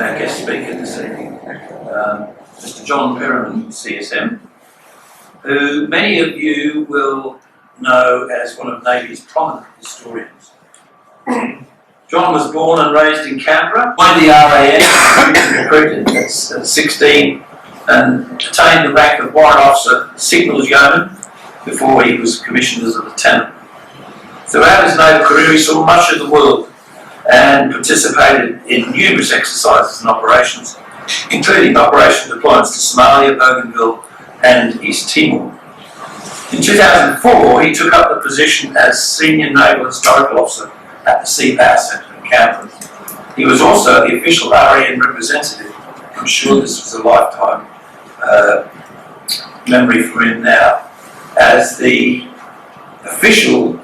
our guest speaker this evening, Mr. John Perryman, CSM, who many of you will know as one of Navy's prominent historians. John was born and raised in Canberra, joined the RAF, recruited at 16, and attained the rank of Warrant Officer Signals Yeoman before he was commissioned as a lieutenant. Throughout his naval career, he saw much of the world and participated in numerous exercises and operations, including operational deployments to Somalia, Bougainville, and East Timor. In 2004, he took up the position as Senior Naval Historical Officer at the Sea Power Centre in Canberra. He was also the official REN representative. I'm sure this was a lifetime memory for him now, as the official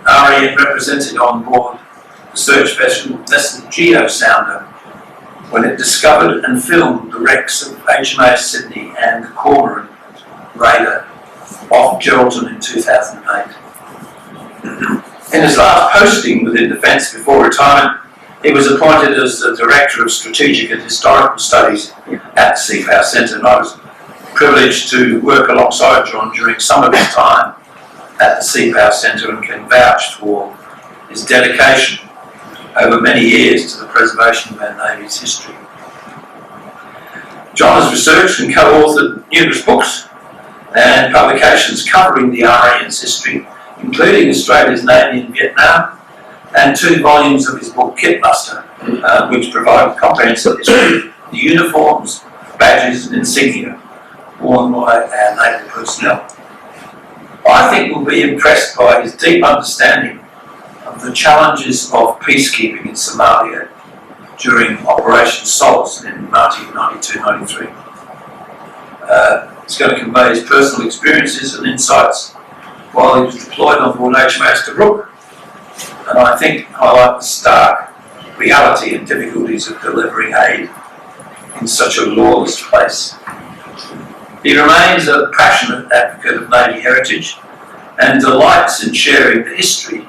REN represented on board the search vessel Geo Sounder when it discovered and filmed the wrecks of HMAS Sydney and the Cormorant raider off Geraldton in 2008. In his last posting within Defence before retirement, he was appointed as the Director of Strategic and Historical Studies at the Sea Power Centre, and I was privileged to work alongside John during some of his time at the Sea Power Centre and can vouch for his dedication over many years to the preservation of our Navy's history. John has researched and co-authored numerous books and publications covering the RAN's history, including Australia's Navy in Vietnam, and 2 volumes of his book Kitbuster, which provide a comprehensive history of the uniforms, badges and insignia worn by our naval personnel. I think we'll be impressed by his deep understanding of the challenges of peacekeeping in Somalia during Operation SOLACE in 1992-93. He's going to convey his personal experiences and insights while he was deployed on board HMAS Tobruk, and I think highlight the stark reality and difficulties of delivering aid in such a lawless place. He remains a passionate advocate of Navy heritage and delights in sharing the history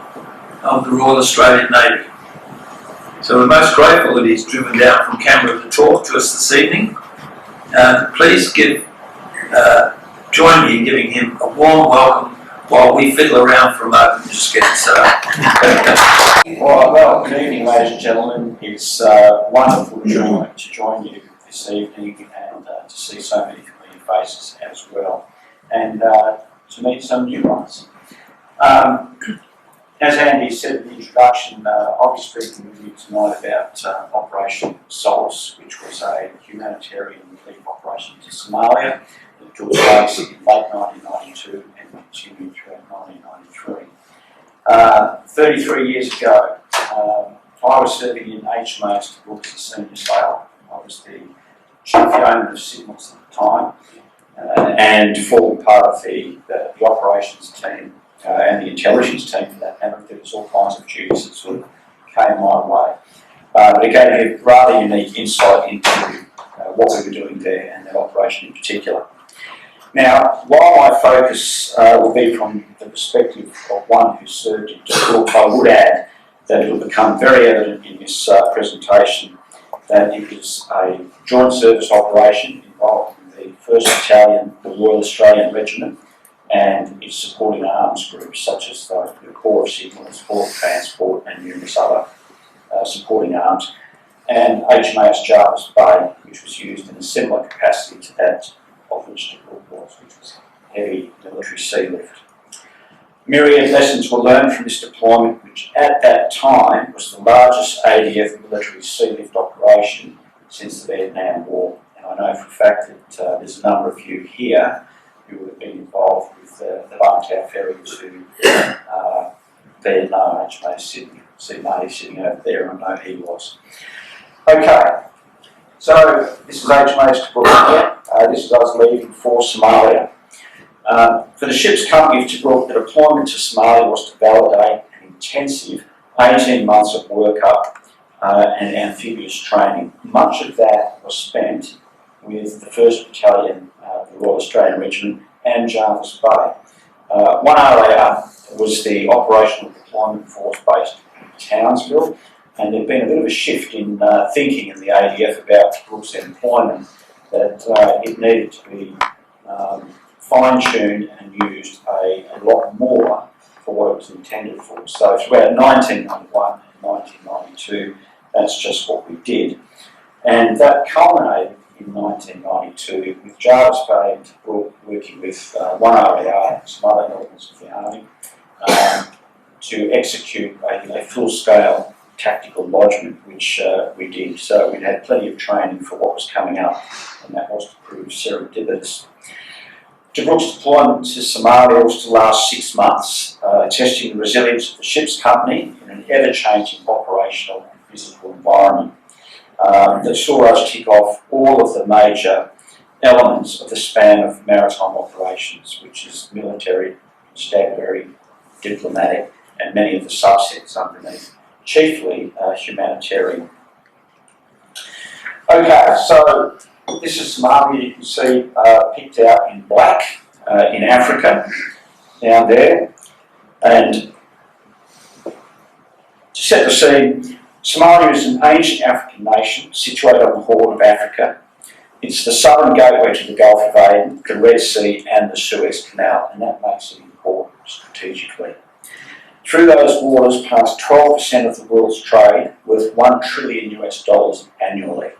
of the Royal Australian Navy. So we're most grateful that he's driven down from Canberra to talk to us this evening. Please join me in giving him a warm welcome while we fiddle around for a moment and just get set up. Well, good evening, ladies and gentlemen. It's wonderful to join you this evening and to see so many familiar faces as well, and to meet some new ones. As Andy said in the introduction, I'll be speaking with you tonight about Operation SOLACE, which was a humanitarian relief operation to Somalia that took place in late 1992 and continued throughout 1993. 33 years ago, I was serving in HMAS Tobruk as a senior sailor. I was the chief yeoman of signals at the time, and forming part of the operations team and the intelligence team for that matter. There was all kinds of duties that sort of came my way. But it gave me a rather unique insight into what we were doing there and that operation in particular. Now, while my focus will be from the perspective of one who served in Tobruk, I would add that it will become very evident in this presentation that it was a joint service operation involving the 1st Battalion, the Royal Australian Regiment, and its supporting arms groups such as the Corps of Signals, Corps of Transport and numerous other supporting arms, and HMAS Jervis Bay, which was used in a similar capacity to that of which Tobruk was, which was heavy military sea lift. Myriad lessons were learned from this deployment, which at that time was the largest ADF military sea lift operation since the Vietnam War. And I know for a fact that there's a number of you here who would have been involved with the Lantau ferry to Vietnam, HMAS Sydney. See Marty sitting over there, I know he was. Okay, so this is HMAS Tobruk. This is us leaving for Somalia. For the ship's company of Tobruk, the deployment to Somalia was to validate an intensive 18 months of workup and amphibious training. Much of that was spent with the 1st Battalion, the Royal Australian Regiment, and Jervis Bay. 1RAR was the operational deployment force based in Townsville, And there'd been a bit of a shift in thinking in the ADF about Tobruk's employment, that it needed to be fine-tuned and used a lot more for what it was intended for. So throughout 1991 and 1992, that's just what we did. And that culminated in 1992 with Jarvis Bay and Tobruk working with one RAR, some other elements of the Army, to execute a full-scale tactical lodgement, which we did. So we'd had plenty of training for what was coming up, and that was to prove serendipitous. Tobruk's deployment to Somalia was to last 6 months, testing the resilience of the ship's company in an ever-changing operational and physical environment. That saw us tick off all of the major elements of the span of maritime operations, which is military, constabulary, diplomatic, and many of the subsets underneath, chiefly humanitarian. Okay, so this is Somalia, you can see picked out in black in Africa, down there. And to set the scene, Somalia is an ancient African nation situated on the Horn of Africa. It's the southern gateway to the Gulf of Aden, the Red Sea and the Suez Canal, and that makes it important strategically. Through those waters pass 12% of the world's trade, worth $1 trillion annually.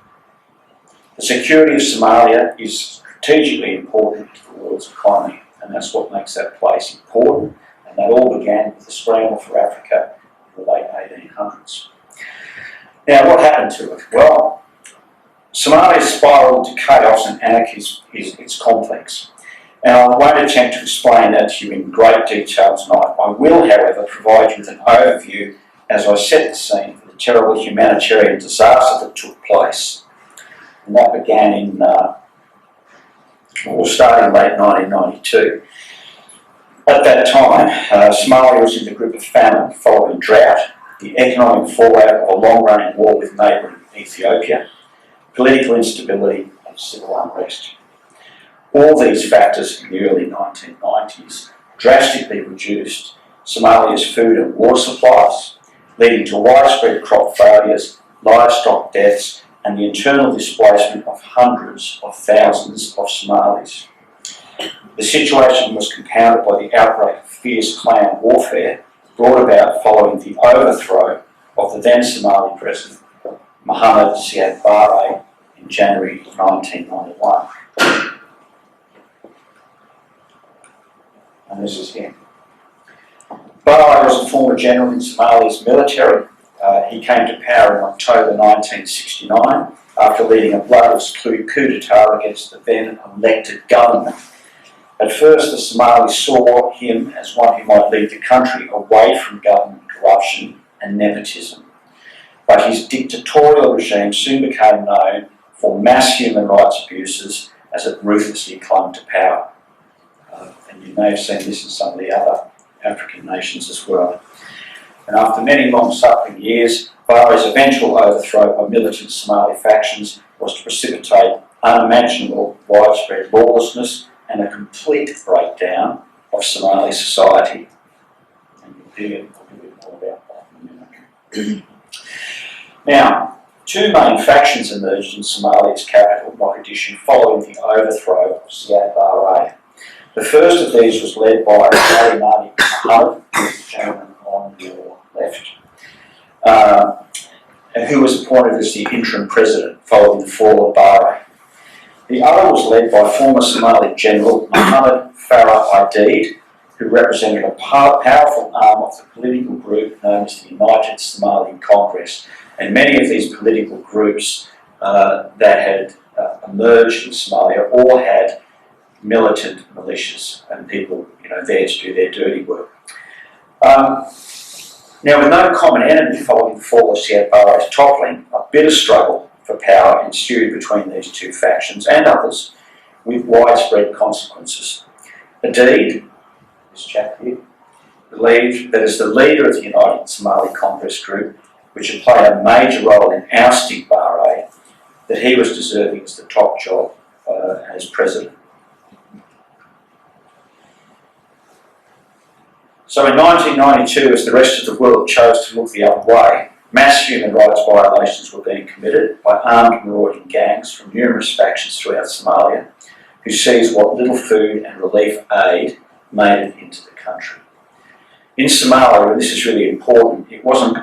The security of Somalia is strategically important to the world's economy, and that's what makes that place important, and that all began with the scramble for Africa in the late 1800s. Now, what happened to it? Well, Somalia's spiral into chaos and anarchy is complex. And I won't attempt to explain that to you in great detail tonight. I will, however, provide you with an overview as I set the scene for the terrible humanitarian disaster that took place. And that began in, starting late 1992. At that time, Somalia was in the grip of famine following drought, the economic fallout of a long-running war with neighbouring Ethiopia, political instability and civil unrest. All these factors in the early 1990s drastically reduced Somalia's food and water supplies, leading to widespread crop failures, livestock deaths, and the internal displacement of hundreds of thousands of Somalis. The situation was compounded by the outbreak of fierce clan warfare brought about following the overthrow of the then Somali president, Mohammed Siad Barre, in January 1991. And this is him. Barre was a former general in Somalia's military. He came to power in October 1969 after leading a bloodless coup d'etat against the then elected government. At first, the Somalis saw him as one who might lead the country away from government corruption and nepotism. But his dictatorial regime soon became known for mass human rights abuses as it ruthlessly clung to power. And you may have seen this in some of the other African nations as well. And after many long-suffering years, Barre's eventual overthrow by militant Somali factions was to precipitate unimaginable widespread lawlessness and a complete breakdown of Somali society. And you'll hear a bit more about that in a minute. Now, two main factions emerged in Somalia's capital, Mogadishu, following the overthrow of Siad Barre. The first of these was led by Ali Mahdi Mohammed, who is the gentleman on your left, who was appointed as the interim president following the fall of Barre. The other was led by former Somali General Mohammed Farah Aidid, who represented a powerful arm of the political group known as the United Somali Congress. And many of these political groups that had emerged in Somalia all had militant militias and people, there to do their dirty work. Now, with no common enemy following the fall of Siad Barre's toppling, a bitter struggle for power ensued between these two factions and others, with widespread consequences. Aidid, this chap here, believed that as the leader of the United Somali Congress group, which had played a major role in ousting Barre, that he was deserving as the top job as president. So in 1992, as the rest of the world chose to look the other way, Mass human rights violations were being committed by armed marauding gangs from numerous factions throughout Somalia, who seized what little food and relief aid made it into the country. In Somalia, and this is really important, it wasn't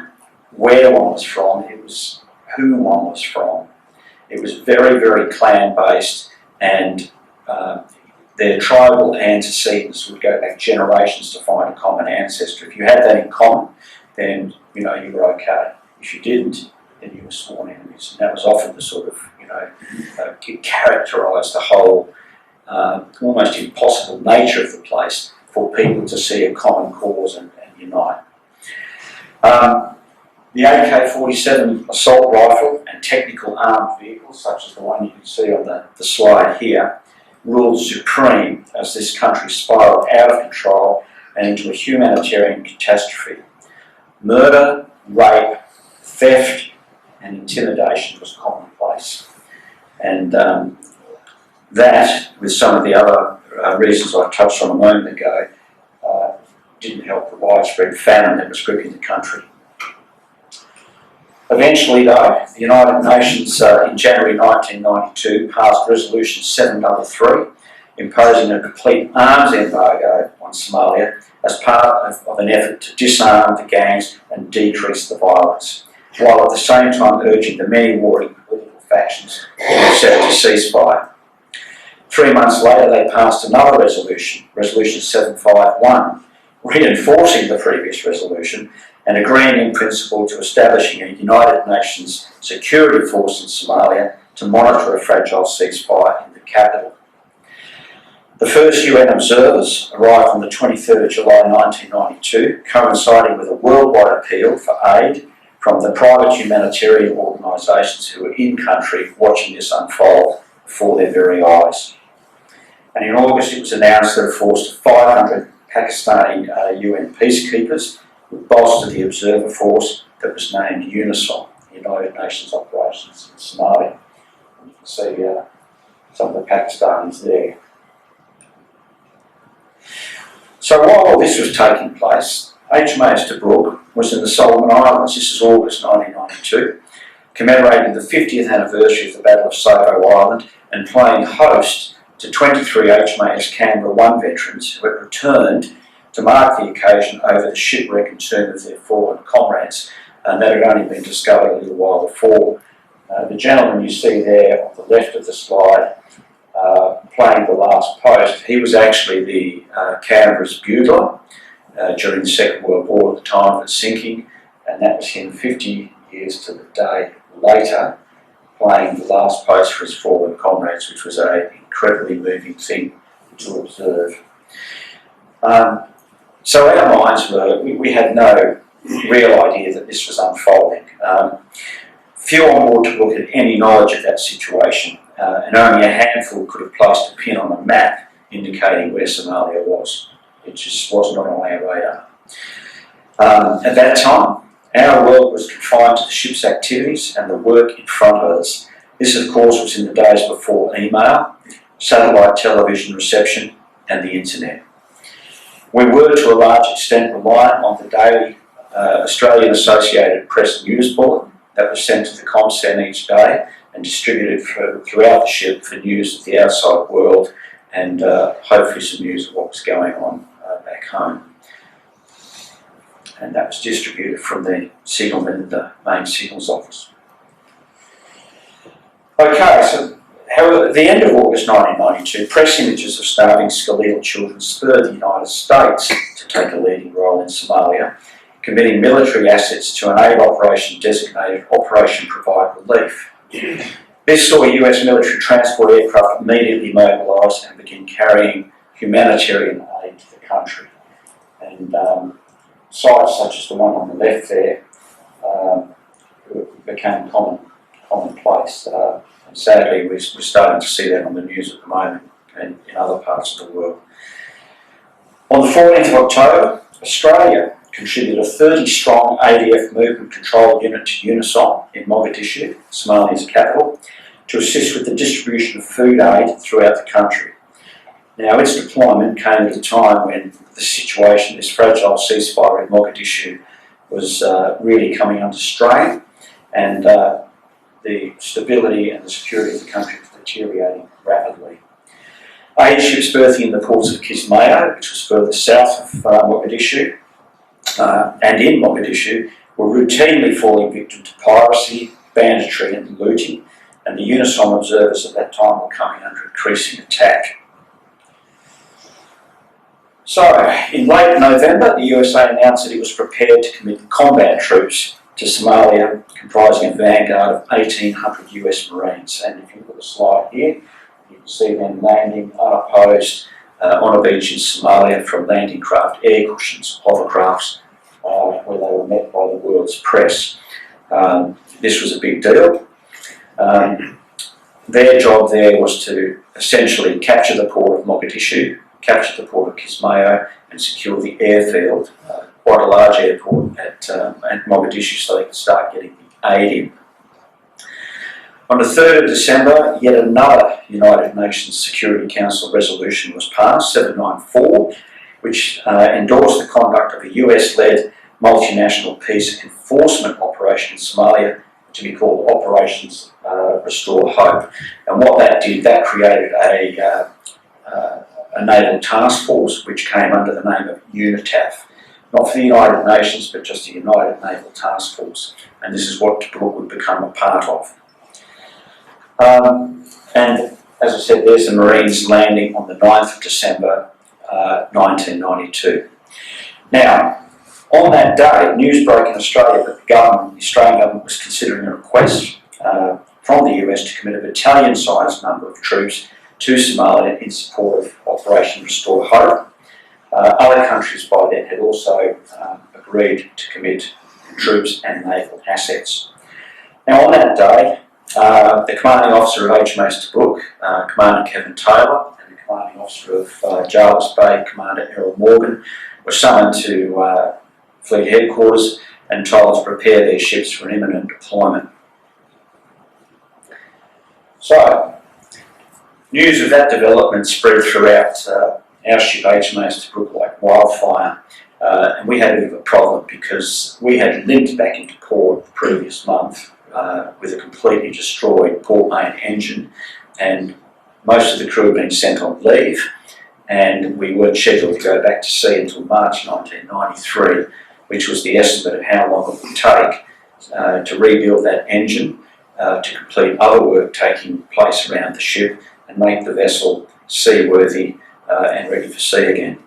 where one was from, it was who one was from. It was very, very clan-based, and their tribal antecedents would go back generations to find a common ancestor. If you had that in common, then you were okay. If you didn't, then you were sworn enemies. And that was often the sort of, characterised the whole almost impossible nature of the place for people to see a common cause and unite. The AK-47 assault rifle and technical armed vehicles, such as the one you can see on the slide here, ruled supreme as this country spiralled out of control and into a humanitarian catastrophe. Murder, rape, theft and intimidation was commonplace. And that, with some of the other reasons I touched on a moment ago, didn't help the widespread famine that was gripping the country. Eventually, though, the United Nations in January 1992 passed Resolution 733, imposing a complete arms embargo on Somalia as part of an effort to disarm the gangs and decrease the violence, while at the same time urging the many warring political factions to accept a ceasefire. 3 months later, they passed another resolution, Resolution 751, reinforcing the previous resolution and agreeing in principle to establishing a United Nations security force in Somalia to monitor a fragile ceasefire in the capital. The first UN observers arrived on the 23rd of July 1992, coinciding with a worldwide appeal for aid from the private humanitarian organisations who were in country watching this unfold before their very eyes. And in August it was announced that a force of 500 Pakistani UN peacekeepers would bolster the observer force that was named UNISOM, United Nations Operations in Somalia. And you can see some of the Pakistanis there. So while all this was taking place, HMAS Tobruk was in the Solomon Islands. This is August 1992, commemorating the 50th anniversary of the Battle of Savo Island and playing host to 23 HMAS Canberra 1 veterans who had returned to mark the occasion over the shipwreck and tomb of their fallen comrades, and that had only been discovered a little while before. The gentleman you see there on the left of the slide playing the last post, he was actually the Canberra's bugler during the Second World War at the time of its sinking, and that was him 50 years to the day later playing the last post for his fallen comrades, which was an incredibly moving thing to observe. So our minds were, we had no real idea that this was unfolding. Few on board Tobruk had any knowledge of that situation, and only a handful could have placed a pin on a map indicating where Somalia was. It just was not on our radar. At that time, our world was confined to the ship's activities and the work in front of us. This, of course, was in the days before email, satellite television reception, and the internet. We were, to a large extent, reliant on the daily Australian Associated Press news bulletin that was sent to the comm centre each day and distributed throughout the ship for news of the outside world and hopefully some news of what was going on back home. And that was distributed from the signalman in the main signals office. Okay, so however, at the end of August 1992, press images of starving skeletal children spurred the United States to take a leading role in Somalia, committing military assets to an aid operation designated Operation Provide Relief. This saw US military transport aircraft immediately mobilised and begin carrying humanitarian aid to the country. And sites such as the one on the left there became commonplace. And sadly, we're starting to see that on the news at the moment and in other parts of the world. On the 14th of October, Australia contributed a 30-strong ADF movement control unit to UNISOM in Mogadishu, Somalia's capital, to assist with the distribution of food aid throughout the country. Now, its deployment came at a time when the situation, this fragile ceasefire in Mogadishu, was really coming under strain, and the stability and the security of the country was deteriorating rapidly. Aid ships berthing in the ports of Kismayo, which was further south of Mogadishu, and in Mogadishu, were routinely falling victim to piracy, banditry and looting, and the UNISOM observers at that time were coming under increasing attack. So, in late November, the USA announced that it was prepared to commit combat troops to Somalia, comprising a vanguard of 1,800 US Marines. And if you look at the slide here, you can see them landing unopposed on a beach in Somalia from landing craft, air cushions, hovercrafts, where they were met by the world's press. This was a big deal. Their job there was to essentially capture the port of Mogadishu, capture the port of Kismayo, and secure the airfield, quite a large airport at Mogadishu, so they could start getting the aid in. On the 3rd of December, yet another United Nations Security Council resolution was passed, 794, which endorsed the conduct of a US-led multinational peace enforcement operation in Somalia to be called Operation Restore Hope. And what that did, that created a naval task force which came under the name of UNITAF. Not for the United Nations, but just the United Naval Task Force. And this is what Tobruk would become a part of. And as I said, there's the Marines landing on the 9th of December 1992. Now, on that day, news broke in Australia that the Australian government was considering a request from the US to commit a battalion-sized number of troops to Somalia in support of Operation Restore Hope. Other countries by then had also agreed to commit troops and naval assets. Now on that day, the commanding officer of HMAS Tobruk, Commander Kevin Taylor, and the commanding officer of Jarvis Bay, Commander Errol Morgan, were summoned to Fleet Headquarters and told to prepare their ships for an imminent deployment. So, news of that development spread throughout our ship HMAS Tobruk like wildfire, and we had a bit of a problem because we had limped back into port the previous month with a completely destroyed port main engine, and most of the crew had been sent on leave, and we weren't scheduled to go back to sea until March 1993, which was the estimate of how long it would take to rebuild that engine, to complete other work taking place around the ship and make the vessel seaworthy and ready for sea again.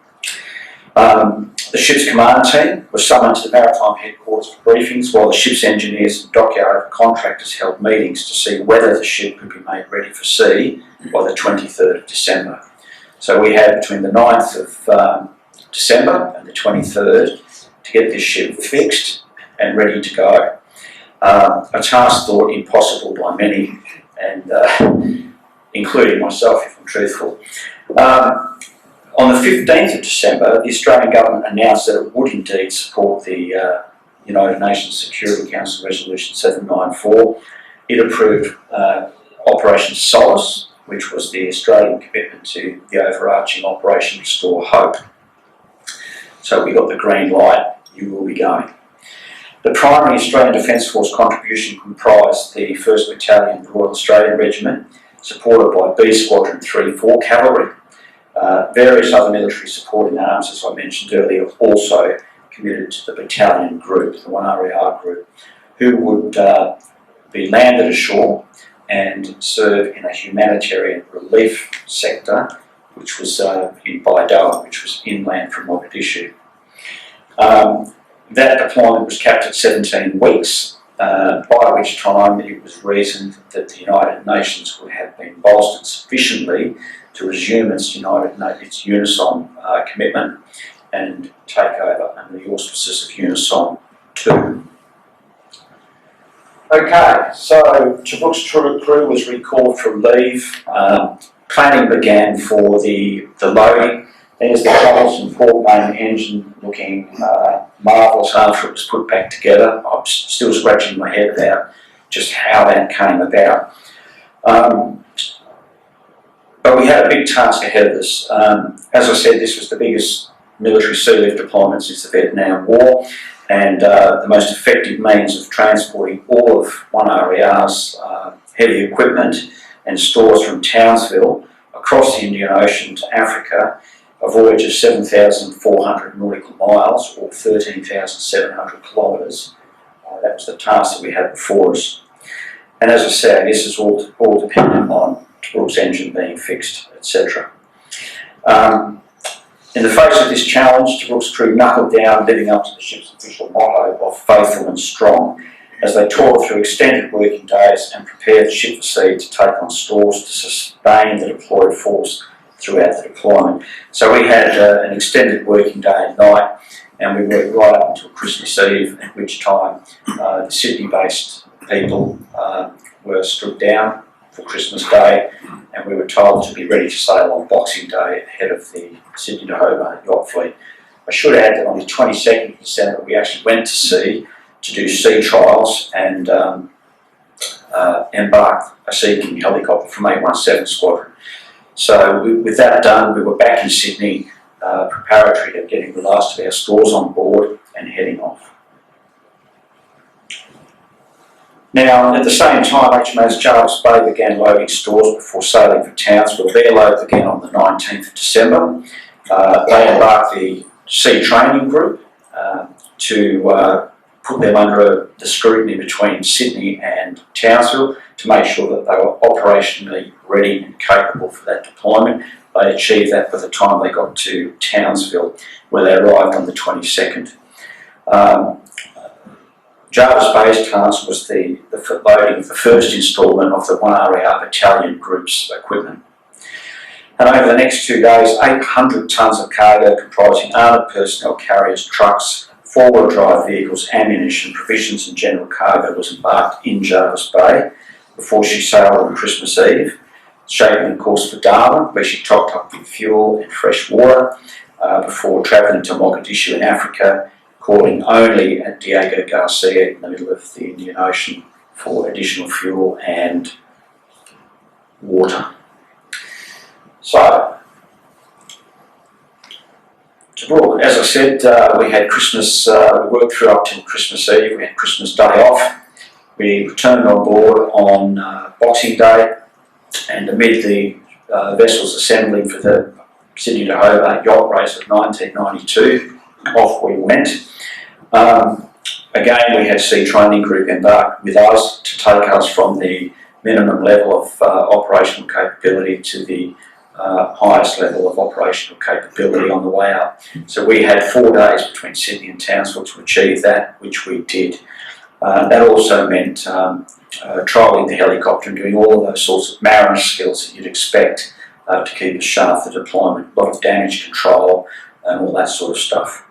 The ship's command team was summoned to the maritime headquarters for briefings, while the ship's engineers and dockyard contractors held meetings to see whether the ship could be made ready for sea by the 23rd of December. So we had between the 9th of December and the 23rd to get this ship fixed and ready to go. A task thought impossible by many, and including myself, if I'm truthful. On the 15th of December, the Australian government announced that it would indeed support the United Nations Security Council Resolution 794. It approved Operation SOLACE, which was the Australian commitment to the overarching Operation Restore Hope. So we got the green light, you will be going. The primary Australian Defence Force contribution comprised the 1st Battalion Royal Australian Regiment, supported by B Squadron 3-4 Cavalry. Various other military supporting arms, as I mentioned earlier, also committed to the battalion group, the 1RAR group, who would be landed ashore and serve in a humanitarian relief sector, which was in Baidoa, which was inland from Mogadishu. That deployment was capped at 17 weeks, by which time it was reasoned that the United Nations would have been bolstered sufficiently to resume its UNISOM commitment and take over under the auspices of UNISOM 2. Okay, so Tobruk's crew was recalled from leave. Planning began for the loading. There's the Donaldson port main engine looking marvellous after it was put back together. I'm still scratching my head about just how that came about. But we had a big task ahead of us. As I said, this was the biggest military sea lift deployment since the Vietnam War, and the most effective means of transporting all of 1RER's heavy equipment and stores from Townsville across the Indian Ocean to Africa, a voyage of 7,400 nautical miles or 13,700 kilometres. That was the task that we had before us. And as I said, this is all dependent on Tobruk's engine being fixed, etc. In the face of this challenge, Tobruk's crew knuckled down, living up to the ship's official motto of faithful and strong, as they toiled through extended working days and prepared the ship for sea to take on stores to sustain the deployed force throughout the deployment. So we had an extended working day and night, and we worked right up until Christmas Eve, at which time the Sydney-based people were stood down for Christmas Day, and we were told to be ready to sail on Boxing Day ahead of the Sydney to Hobart yacht fleet. I should add that on the 22nd of December we actually went to sea to do sea trials and embarked a Sea King helicopter from 817 Squadron. So with that done, we were back in Sydney, preparatory to getting the last of our stores on board and heading off. Now, at the same time, HMAS Jarvis Bay began loading stores before sailing for Townsville. Their load began on the 19th of December. They embarked the Sea Training Group to put them under the scrutiny between Sydney and Townsville to make sure that they were operationally ready and capable for that deployment. They achieved that by the time they got to Townsville, where they arrived on the 22nd. Jarvis Bay's task was the loading of the first instalment of the 1RER battalion group's equipment. And over the next 2 days, 800 tonnes of cargo comprising armoured personnel carriers, trucks, four-wheel drive vehicles, ammunition, provisions and general cargo was embarked in Jarvis Bay before she sailed on Christmas Eve, shaping a course for Darwin, where she topped up with fuel and fresh water before travelling to Mogadishu in Africa, calling only at Diego Garcia in the middle of the Indian Ocean for additional fuel and water. So, Tobruk, as I said, we had Christmas, we worked through up till Christmas Eve, we had Christmas Day off. We returned on board on Boxing Day, and amid the vessels assembling for the Sydney to Hobart yacht race of 1992, off we went. Again, we had Sea Training Group embarked with us to take us from the minimum level of operational capability to the highest level of operational capability on the way up. So we had 4 days between Sydney and Townsville to achieve that, which we did. That also meant trialling the helicopter and doing all of those sorts of mariner skills that you'd expect to keep us sharp for deployment, a lot of damage control and all that sort of stuff.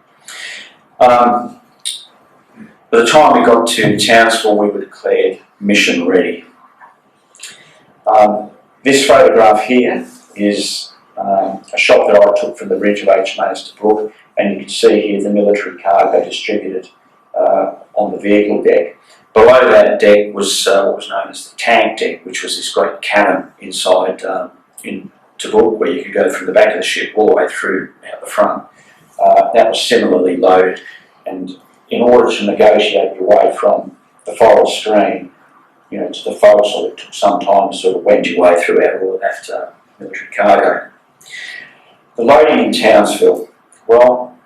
By the time we got to Townsville, we were declared mission ready. This photograph here is a shot that I took from the ridge of HMAS Tobruk, and you can see here the military cargo distributed on the vehicle deck. Below that deck was what was known as the tank deck, which was this great cabin inside in Tobruk, where you could go from the back of the ship all the way through out the front. That was similarly loaded, and in order to negotiate your way from the forest stream, to the forecastle, it took some time to sort of wend your way throughout all of that military cargo. The loading in Townsville, well,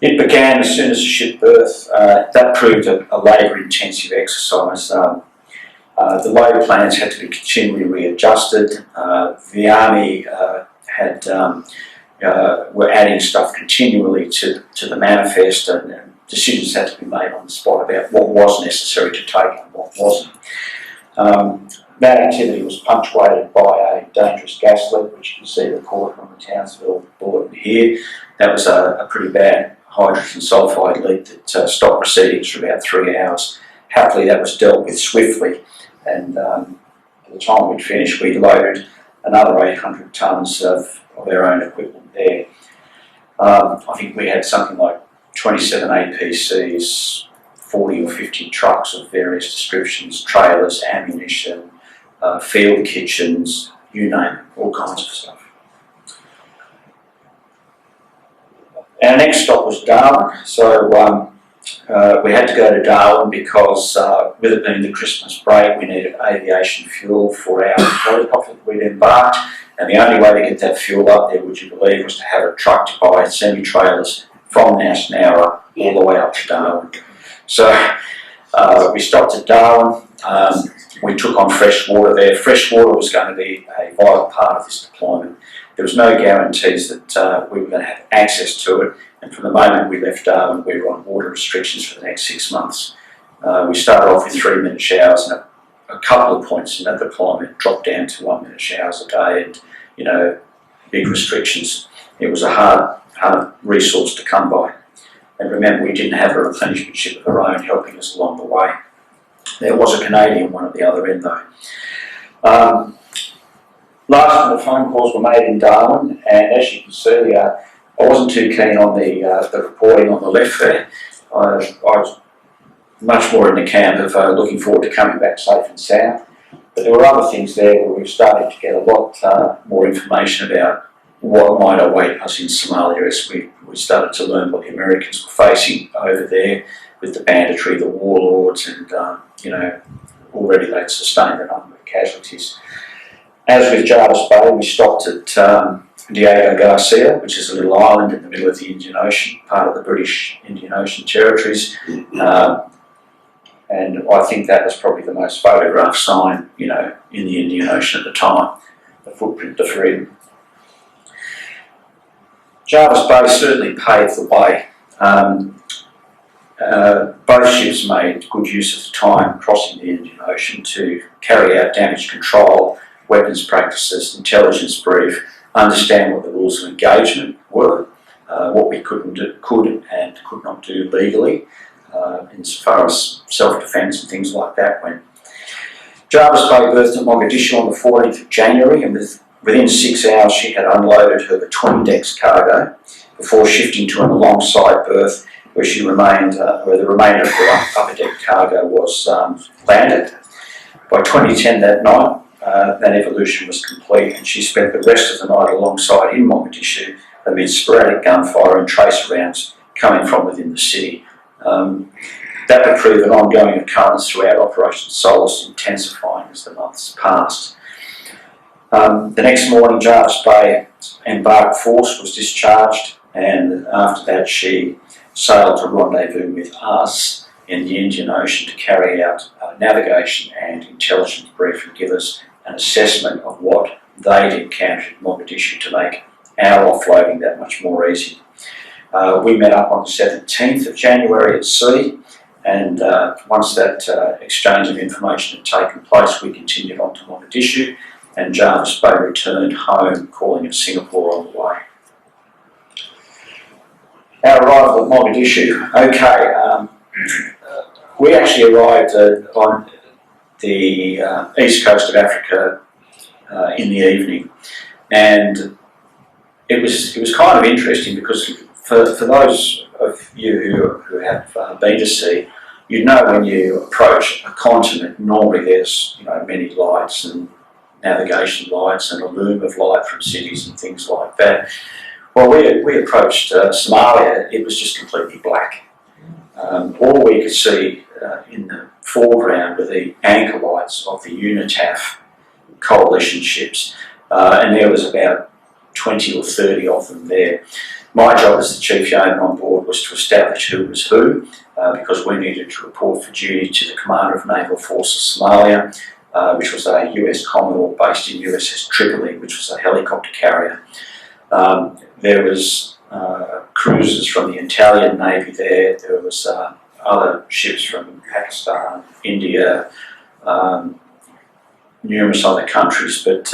it began as soon as the ship berthed. That proved a labour-intensive exercise. The load plans had to be continually readjusted. The Army were adding stuff continually to the manifest, and decisions had to be made on the spot about what was necessary to take and what wasn't. That activity was punctuated by a dangerous gas leak, which you can see recorded on the Townsville bulletin here. That was a pretty bad hydrogen sulphide leak that stopped proceedings for about 3 hours. Happily, that was dealt with swiftly, and by the time we'd finished, we'd loaded another 800 tonnes of our own equipment there. I think we had something like 27 APCs, 40 or 50 trucks of various descriptions, trailers, ammunition, field kitchens, you name it, all kinds of stuff. Our next stop was Darwin, so we had to go to Darwin because with it being the Christmas break, we needed aviation fuel for our helicopter that we'd embarked, and the only way to get that fuel up there, would you believe, was to have it trucked by semi-trailers from Nasnara all the way up to Darwin. So we stopped at Darwin, we took on fresh water there. Fresh water was going to be a vital part of this deployment. There was no guarantees that we were going to have access to it, and from the moment we left Darwin, we were on water restrictions for the next 6 months. We started off with 3-minute showers, and a couple of points in that deployment dropped down to 1-minute showers a day, and big restrictions. It was a hard resource to come by. And remember, we didn't have a replenishment ship of our own helping us along the way. There was a Canadian one at the other end though. Last of the phone calls were made in Darwin, and as you can see, I wasn't too keen on the reporting on the left there. I was much more in the camp of looking forward to coming back safe and sound. But there were other things there where we started to get a lot more information about what might await us in Somalia as we started to learn what the Americans were facing over there with the banditry, the warlords, and already they'd sustained a number of casualties. As with Jarvis Bay, we stopped at Diego Garcia, which is a little island in the middle of the Indian Ocean, part of the British Indian Ocean territories. And I think that was probably the most photographed sign, in the Indian Ocean at the time, the footprint of freedom. Jarvis Bay certainly paved the way. Both ships made good use of the time crossing the Indian Ocean to carry out damage control, weapons practices, intelligence brief, understand what the rules of engagement were, what we could and could not do legally, insofar as self-defence and things like that went. Jarvis Bay berthed at Mogadishu on the 14th of January, and within 6 hours she had unloaded her between decks cargo before shifting to an alongside berth where she remained, where the remainder of her upper deck cargo was landed. By 2010 that night, that evolution was complete, and she spent the rest of the night alongside in Mogadishu amid sporadic gunfire and tracer rounds coming from within the city. That would prove an ongoing occurrence throughout Operation SOLACE, intensifying as the months passed. The next morning, Jarvis Bay embarked force was discharged, and after that she sailed to rendezvous with us in the Indian Ocean to carry out navigation and intelligence brief and give us an assessment of what they'd encountered at Mogadishu to make our offloading that much more easy. We met up on the 17th of January at sea, and once that exchange of information had taken place, we continued on to Mogadishu, and Jarvis Bay returned home, calling at Singapore on the way. Our arrival at Mogadishu. Okay, we actually arrived on the east coast of Africa in the evening, and it was kind of interesting because for those of you who have been to sea, you know when you approach a continent, normally there's many lights and navigation lights and a loom of light from cities and things like that. Well, we approached Somalia, it was just completely black. All we could see in the foreground were the anchor lights of the UNITAF coalition ships, and there was about 20 or 30 of them there. My job as the chief yeoman on board was to establish who was who, because we needed to report for duty to the Commander of Naval Forces Somalia, which was a US Commodore based in USS Tripoli, which was a helicopter carrier. There was cruisers from the Italian Navy there. There was other ships from Pakistan, India, numerous other countries, but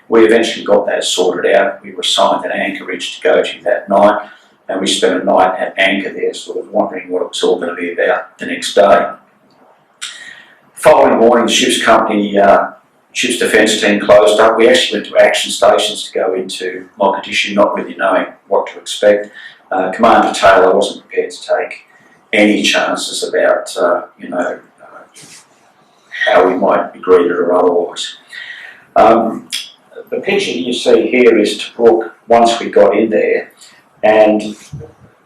we eventually got that sorted out. We were assigned an anchorage to go to that night, and we spent a night at anchor there, sort of wondering what it was all going to be about the next day. Following morning, the ship's company, ship's defence team closed up. We actually went to action stations to go into Mogadishu, not really knowing what to expect. Commander Taylor wasn't prepared to take any chances about, how we might be greeted or otherwise. The picture you see here is Tobruk once we got in there, and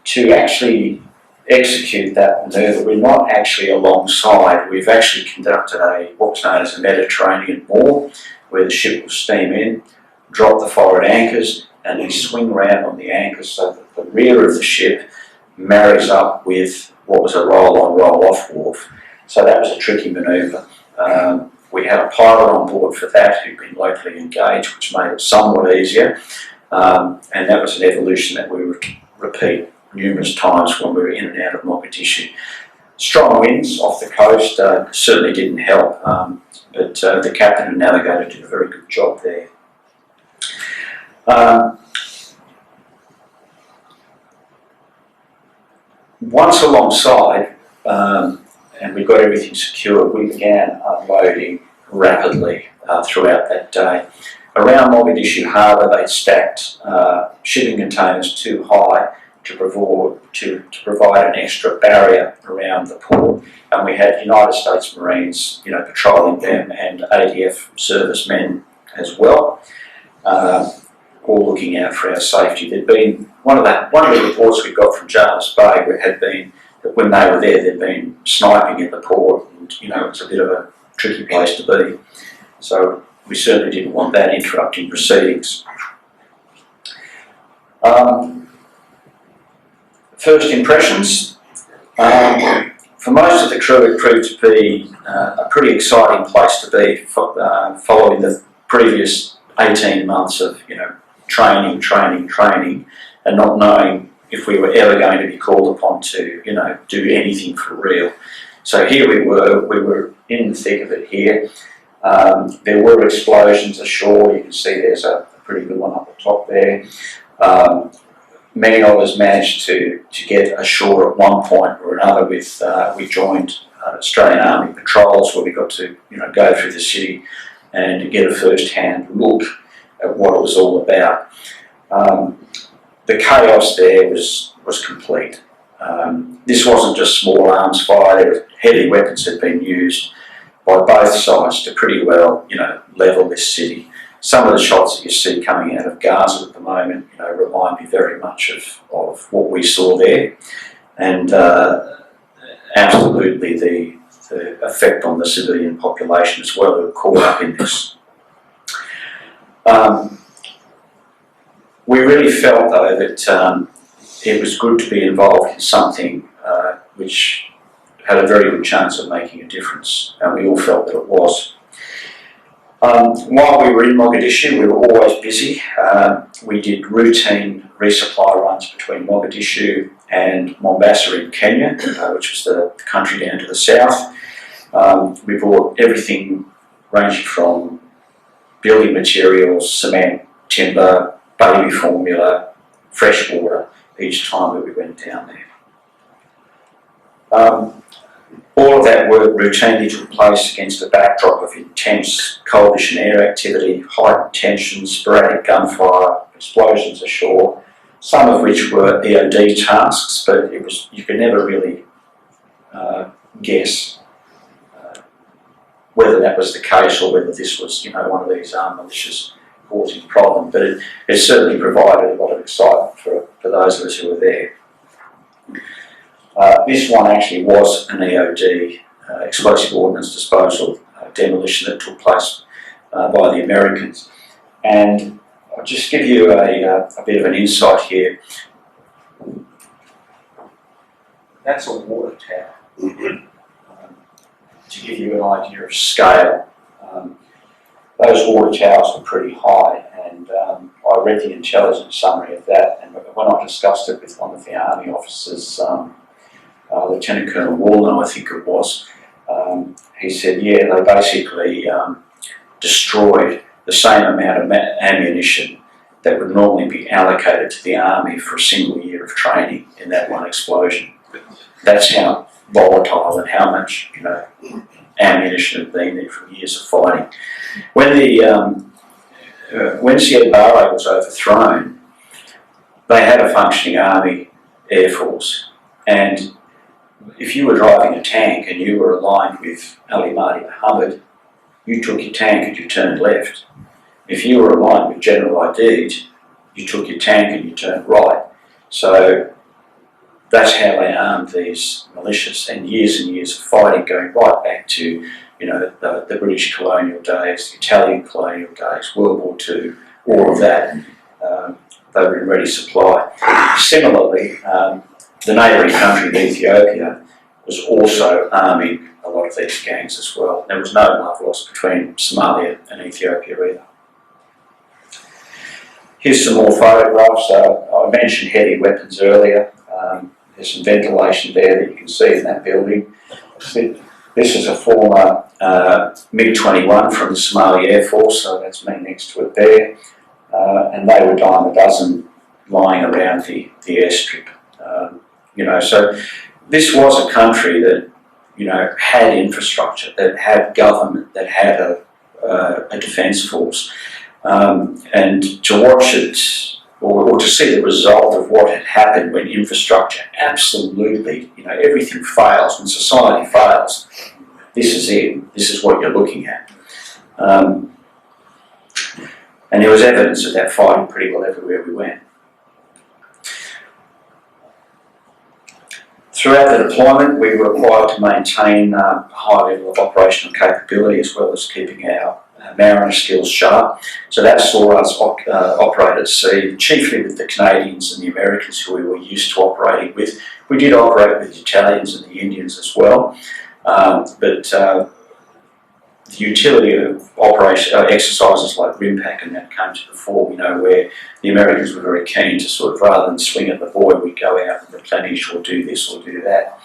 to actually execute that manoeuvre, we're not actually alongside. We've actually conducted what's known as a Mediterranean moor, where the ship will steam in, drop the forward anchors, and then swing around on the anchors so that the rear of the ship marries up with what was a roll-on, roll-off wharf. So that was a tricky manoeuvre. We had a pilot on board for that who'd been locally engaged, which made it somewhat easier. And that was an evolution that we would repeat numerous times when we were in and out of Mogadishu. Strong winds off the coast certainly didn't help, but the captain and navigator did a very good job there. Once alongside, and we got everything secured, we began unloading rapidly throughout that day. Around Mogadishu Harbour, they'd stacked shipping containers too high to provide an extra barrier around the port, and we had United States Marines, patrolling them, and ADF servicemen as well, all looking out for our safety. There'd been one of the reports we got from Jarvis Bay had been that when they were there, there'd been sniping at the port, and it's a bit of a tricky place to be. So we certainly didn't want that interrupting proceedings. First impressions. For most of the crew, it proved to be a pretty exciting place to be, following the previous 18 months of training, and not knowing if we were ever going to be called upon to do anything for real. So here we were in the thick of it here. There were explosions ashore. You can see there's a pretty good one up the top there. Many of us managed to get ashore at one point or another with, we joined Australian Army patrols where we got to go through the city and get a first-hand look at what it was all about. The chaos there was complete. This wasn't just small arms fire. Heavy weapons had been used by both sides to pretty well level this city. Some of the shots that you see coming out of Gaza at the moment, remind me very much of what we saw there, and absolutely the effect on the civilian population as well who are caught up in this. We really felt though that it was good to be involved in something which had a very good chance of making a difference, and we all felt that it was. While we were in Mogadishu, we were always busy. We did routine resupply runs between Mogadishu and Mombasa in Kenya, which was the country down to the south. We brought everything ranging from building materials, cement, timber, baby formula, fresh water each time that we went down there. All of that work routinely took place against a backdrop of intense coalition air activity, heightened tension, sporadic gunfire, explosions ashore, some of which were EOD tasks, but you could never really guess whether that was the case or whether this was one of these armed militias causing a problem. But it certainly provided a lot of excitement for those of us who were there. This one actually was an EOD, explosive ordnance disposal demolition that took place by the Americans. And I'll just give you a bit of an insight here. That's a water tower. To give you an idea of scale, those water towers were pretty high, and I read the intelligence summary of that, and when I discussed it with one of the Army officers, Lieutenant Colonel Warner, I think it was, he said, yeah, they basically destroyed the same amount of ammunition that would normally be allocated to the Army for a single year of training in that one explosion. That's how volatile and how much ammunition had been there from years of fighting. When Siad Barre was overthrown, they had a functioning Army Air Force, and if you were driving a tank and you were aligned with Ali Mahdi Mohammed, you took your tank and you turned left. If you were aligned with General Aidid, you took your tank and you turned right. So that's how they armed these militias, and years of fighting going right back to, you know, the British colonial days, the Italian colonial days, World War II, all of that. They were in ready supply. Similarly, the neighbouring country of Ethiopia was also arming a lot of these gangs as well. There was no love lost between Somalia and Ethiopia either. Here's some more photographs. I mentioned heavy weapons earlier. There's some ventilation there that you can see in that building. This is a former MiG-21 from the Somali Air Force, so that's me next to it there. And they were dime a dozen lying around the airstrip. You know, so this was a country that, you know, had infrastructure, that had government, that had a defence force. And to watch it, or to see the result of what had happened when infrastructure absolutely, you know, everything fails, when society fails, this is it, this is what you're looking at. And there was evidence of that fighting pretty well everywhere we went. Throughout the deployment, we were required to maintain a high level of operational capability as well as keeping our mariner skills sharp. So that saw us operate at sea, chiefly with the Canadians and the Americans who we were used to operating with. We did operate with the Italians and the Indians as well, but the utility of exercises like RIMPAC and that came to the fore, you know, where the Americans were very keen to sort of, rather than swing at the buoy, we'd go out and replenish or do this or do that.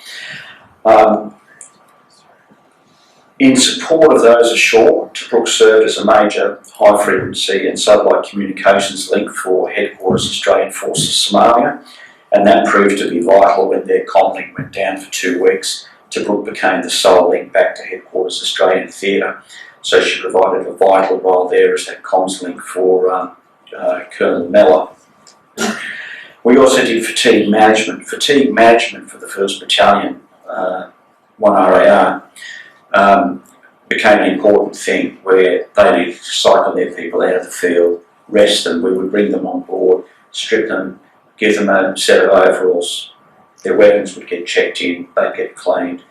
In support of those ashore, Tobruk served as a major high-frequency and satellite communications link for Headquarters Australian Forces Somalia, and that proved to be vital when their comlink went down for 2 weeks. Tobruk became the sole link back to Headquarters Australian Theatre, so she provided a vital role there as that comms link for Colonel Mellor. We also did fatigue management. Fatigue management for the 1st Battalion, 1RAR, became an important thing where they needed to cycle their people out of the field, rest them, we would bring them on board, strip them, give them a set of overalls, their weapons would get checked in, they'd get cleaned,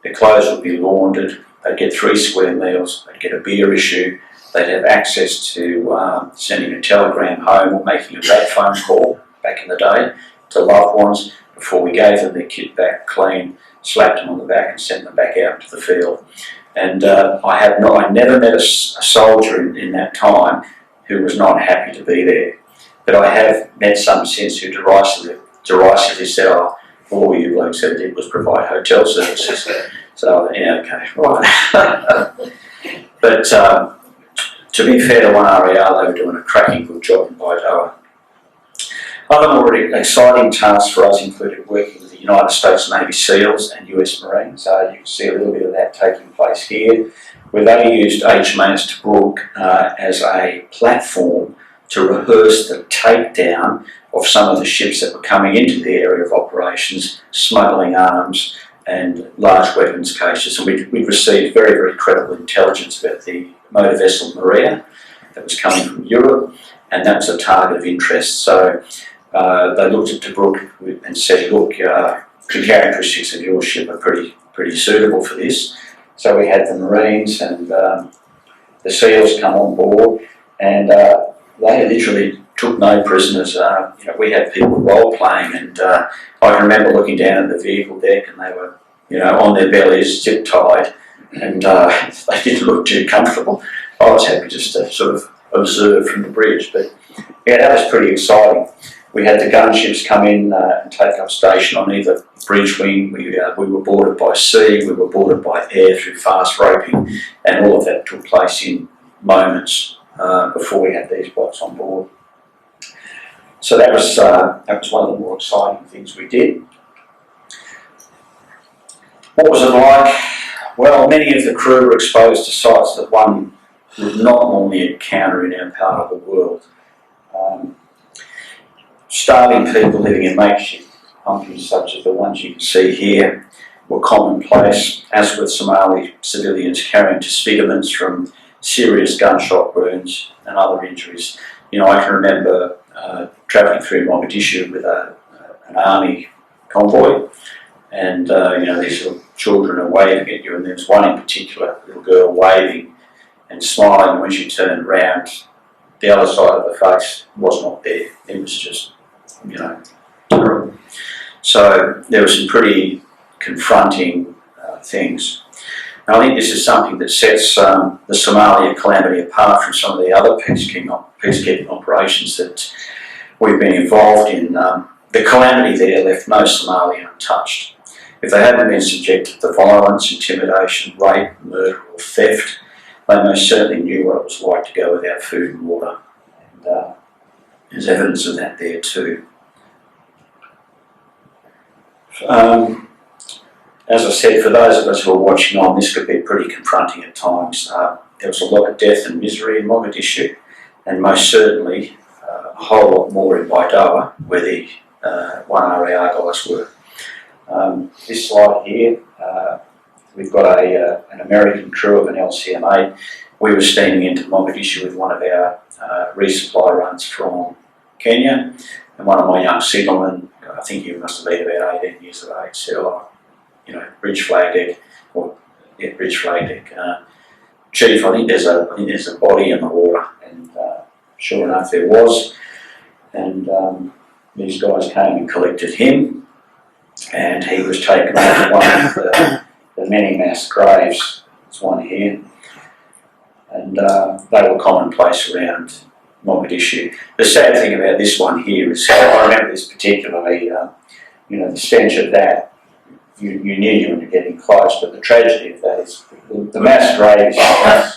their clothes would be laundered, they'd get 3 square meals, they'd get a beer issue, they'd have access to sending a telegram home or making a bad phone call back in the day to loved ones before we gave them their kit back clean, slapped them on the back and sent them back out to the field. And I never met a soldier in that time who was not happy to be there. But I have met some since who derisively said, oh, all you blokes ever did was provide hotel services. So, yeah, okay, right. But to be fair to 1RAR, they were doing a cracking good job in Baidoa. Other more exciting tasks for us included working with the United States Navy SEALs and US Marines. You can see a little bit of that taking place here, where they used HMAS Tobruk as a platform to rehearse the takedown of some of the ships that were coming into the area of operations, smuggling arms and large weapons caches. And we'd received very, very credible intelligence about the motor vessel Maria that was coming from Europe, and that was a target of interest. So they looked at Tobruk and said, look, the characteristics of your ship are pretty suitable for this. So we had the Marines and the SEALs come on board, and they literally took no prisoners. You know, we had people role-playing, and I can remember looking down at the vehicle deck, and they were, you know, on their bellies, zip-tied, and they didn't look too comfortable. I was happy just to sort of observe from the bridge, but yeah, that was pretty exciting. We had the gunships come in and take up station on either bridge wing. We were boarded by sea, we were boarded by air through fast roping, and all of that took place in moments before we had these blocks on board. So that was one of the more exciting things we did. What was it like? Well, many of the crew were exposed to sights that one would not normally encounter in our part of the world. Starving people living in makeshift humpies such as the ones you can see here were commonplace, as with Somali civilians carrying disfigurements from serious gunshot wounds and other injuries. You know, I can remember travelling through Mogadishu with an army convoy, and these little children are waving at you, and there's one in particular, a little girl waving and smiling. When she turned around, the other side of the face was not there. It was just, terrible. So there were some pretty confronting things. And I think this is something that sets the Somalia calamity apart from some of the other peacekeeping operations that we've been involved in. The calamity there left no Somali untouched. If they hadn't been subjected to violence, intimidation, rape, murder or theft, they most certainly knew what it was like to go without food and water. And there's evidence of that there too. As I said, for those of us who are watching on, this could be pretty confronting at times. There was a lot of death and misery in Mogadishu, and most certainly a whole lot more in Baidoa, where the 1RAR guys were. This slide here, we've got an American crew of an LCM-8. We were steaming into Mogadishu with one of our resupply runs from Kenya, and one of my young signalmen, I think he must have been about 18 years of age, said, bridge flag deck, Chief, I think there's a body in the water, and sure enough there was, and these guys came and collected him, and he was taken to one of the many mass graves. There's one here, and they were commonplace around Mogadishu. The sad thing about this one here is, I remember this particularly, the stench of that, you knew you were getting close, but the tragedy of that is the mass grave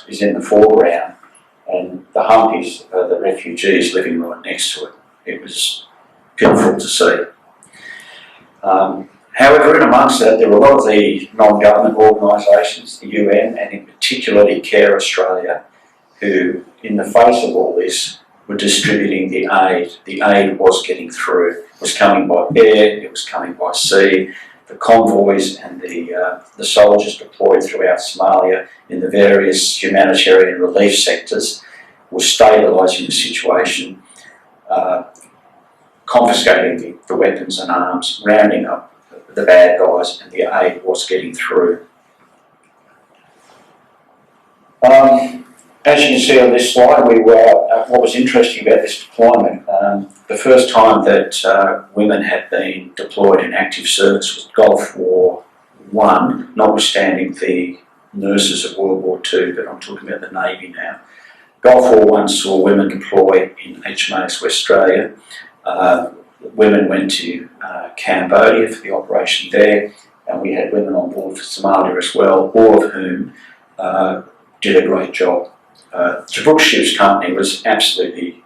is in the foreground, and the humpies are the refugees living right next to it. It was pitiful to see. However, in amongst that, there were a lot of the non-government organisations, the UN, and in particular Care Australia, who, in the face of all this, were distributing the aid. The aid was getting through. It was coming by air, it was coming by sea. The convoys and the soldiers deployed throughout Somalia in the various humanitarian relief sectors were stabilising the situation, confiscating the weapons and arms, rounding up the bad guys, and the aid was getting through. As you can see on this slide, what was interesting about this deployment, the first time that women had been deployed in active service was Gulf War I, notwithstanding the nurses of World War II, but I'm talking about the Navy now. Gulf War I saw women deploy in HMAS Australia. Women went to Cambodia for the operation there, and we had women on board for Somalia as well, all of whom did a great job. Tobruk Ship's company was absolutely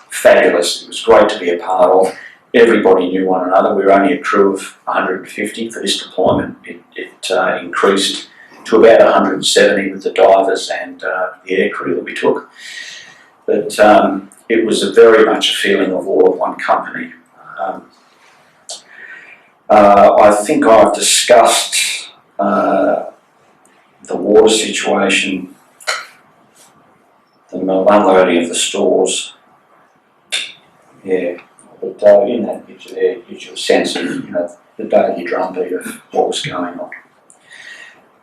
fabulous. It was great to be a part of. Everybody knew one another. We were only a crew of 150 for this deployment. It increased to about 170 with the divers and the air crew that we took. But it was very much a feeling of all of one company. I think I've discussed the water situation, the unloading of the stores. Yeah, but in that picture there, gives you a sense of the daily drumbeat of what was going on.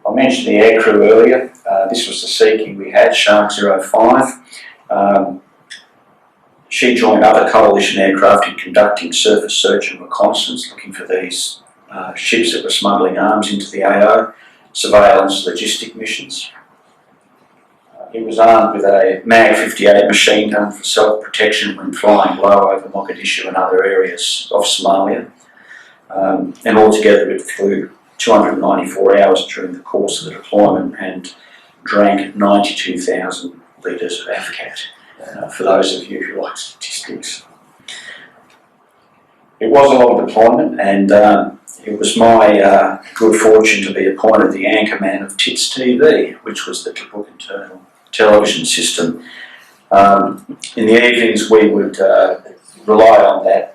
I mentioned the air crew earlier. This was the Sea King we had, Shark 05. She joined other coalition aircraft in conducting surface search and reconnaissance, looking for these ships that were smuggling arms into the AO, surveillance, logistic missions. It was armed with a MAG-58 machine gun for self-protection when flying low over Mogadishu and other areas of Somalia. And altogether it flew 294 hours during the course of the deployment and drank 92,000 litres of AFCAT, for those of you who like statistics. It was a long deployment, and it was my good fortune to be appointed the anchorman of TITS TV, which was the Tobruk internal television system. In the evenings we would rely on that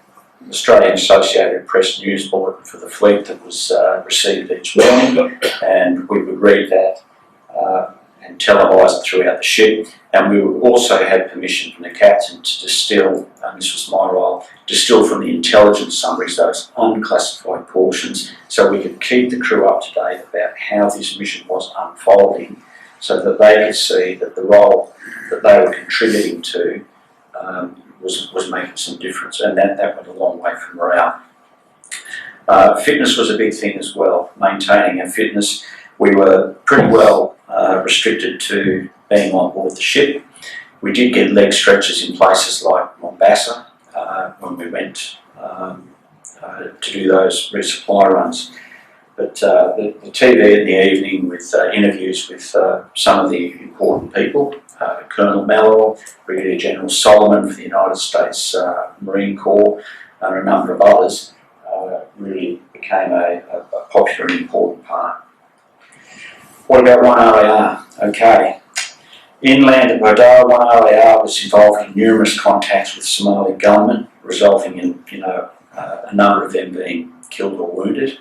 Australian Associated Press news bulletin for the fleet that was received each morning, and we would read that and televise it throughout the ship, and we would also have permission from the captain to distill, and this was my role, distill from the intelligence summaries those unclassified portions, so we could keep the crew up to date about how this mission was unfolding, so that they could see that the role that they were contributing to was making some difference, and that went a long way for morale. Fitness was a big thing as well, maintaining our fitness. We were pretty well restricted to being on board the ship. We did get leg stretchers in places like Mombasa when we went to do those resupply runs. But the TV in the evening with interviews with some of the important people, Colonel Mellor, Brigadier General Solomon for the United States Marine Corps, and a number of others, really became a popular and important part. What about 1RAR? Okay. Inland at Wadar, 1RAR was involved in numerous contacts with Somali government, resulting in a number of them being killed or wounded.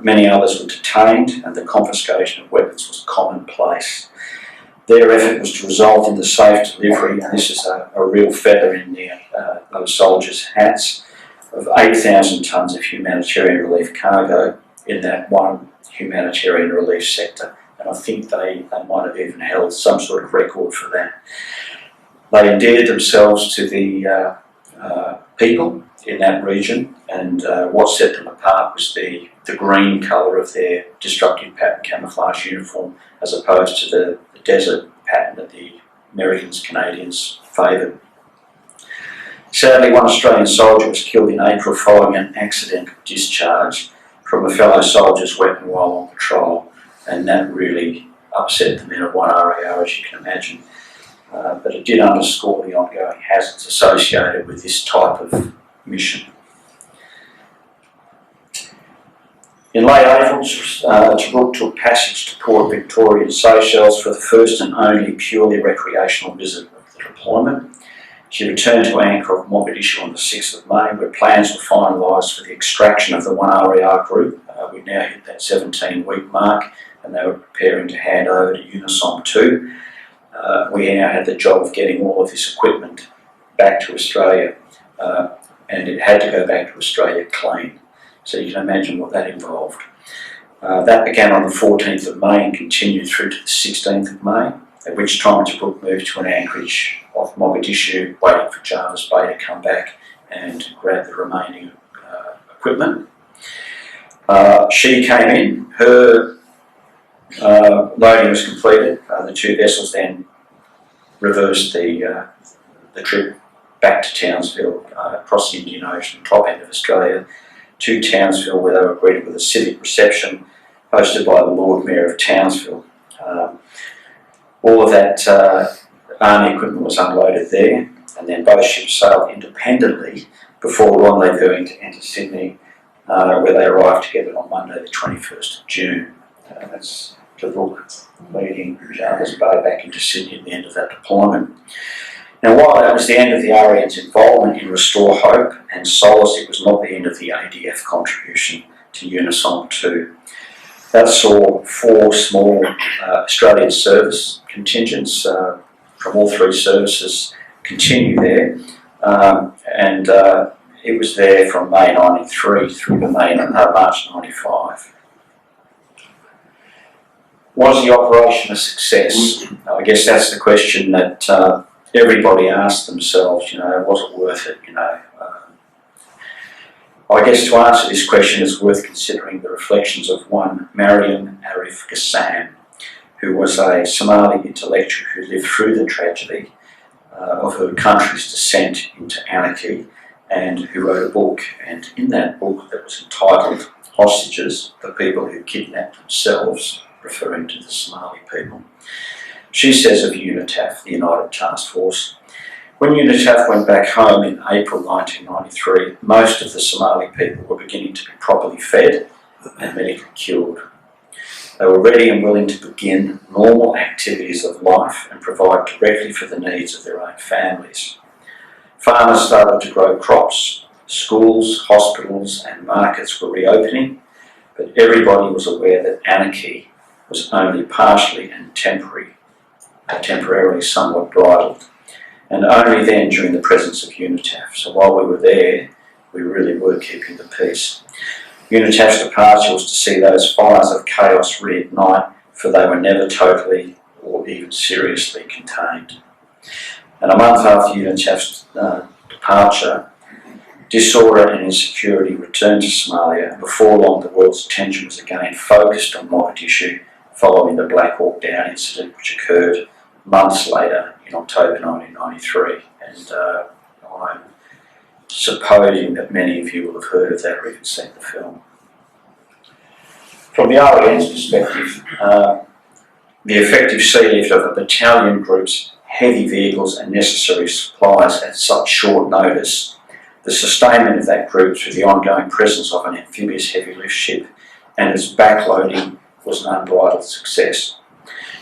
Many others were detained, and the confiscation of weapons was commonplace. Their effort was to result in the safe delivery, and this is a real feather in those soldiers' hats, of 8,000 tonnes of humanitarian relief cargo in that one humanitarian relief sector. And I think they might have even held some sort of record for that. They endeared themselves to the people in that region, and what set them apart was the green colour of their destructive pattern camouflage uniform, as opposed to the desert pattern that the Americans, Canadians favoured. Sadly, one Australian soldier was killed in April following an accidental discharge from a fellow soldier's weapon while on patrol, and that really upset the men of 1RAR, as you can imagine. But it did underscore the ongoing hazards associated with this type of mission. In late April, Tobruk took passage to Port Victoria in Seychelles for the first and only purely recreational visit of the deployment. She returned to anchor of Mogadishu on the 6th of May, where plans were finalised for the extraction of the 1RAR group. We now hit that 17-week mark, and they were preparing to hand over to UNISOM 2. We now had the job of getting all of this equipment back to Australia, and it had to go back to Australia clean. So you can imagine what that involved. That began on the 14th of May and continued through to the 16th of May, at which time Tobruk moved to an anchorage off Mogadishu, waiting for Jarvis Bay to come back and grab the remaining equipment. She came in, her loading was completed. The two vessels then reversed the trip back to Townsville, across the Indian Ocean, top end of Australia, to Townsville, where they were greeted with a civic reception hosted by the Lord Mayor of Townsville. All of that army equipment was unloaded there, and then both ships sailed independently before rendezvousing to enter Sydney, where they arrived together on Monday the 21st of June. That's Tobruk leading Jarvis Bay back into Sydney at the end of that deployment. Now, while that was the end of the REN's involvement in Restore Hope and Solace, it was not the end of the ADF contribution to UNISOM 2. That saw 4 small Australian service contingents from all 3 services continue there, and it was there from May 93 through to March 95. Was the operation a success? I guess that's the question that everybody asked themselves, was it worth it, I guess to answer this question is worth considering the reflections of one Mariam Arif Ghassam, who was a Somali intellectual who lived through the tragedy of her country's descent into anarchy, and who wrote a book, and in that book that was entitled Hostages, the People Who Kidnapped Themselves, referring to the Somali people. She says of UNITAF, the United Task Force, when UNITAF went back home in April 1993, most of the Somali people were beginning to be properly fed and medically cured. They were ready and willing to begin normal activities of life and provide directly for the needs of their own families. Farmers started to grow crops, schools, hospitals and markets were reopening, but everybody was aware that anarchy was only partially and temporarily somewhat bridled, and only then during the presence of UNITAF. So while we were there, we really were keeping the peace. UNITAF's departure was to see those fires of chaos reignite, for they were never totally or even seriously contained. And a month after UNITAF's departure, disorder and insecurity returned to Somalia, and before long the world's attention was again focused on Mogadishu following the Black Hawk Down incident, which occurred months later in October 1993. And I'm supposing that many of you will have heard of that or even seen the film. From the REN's perspective, the effective sea lift of a battalion group's heavy vehicles and necessary supplies at such short notice, the sustainment of that group through the ongoing presence of an amphibious heavy lift ship and its backloading was an unbridled success.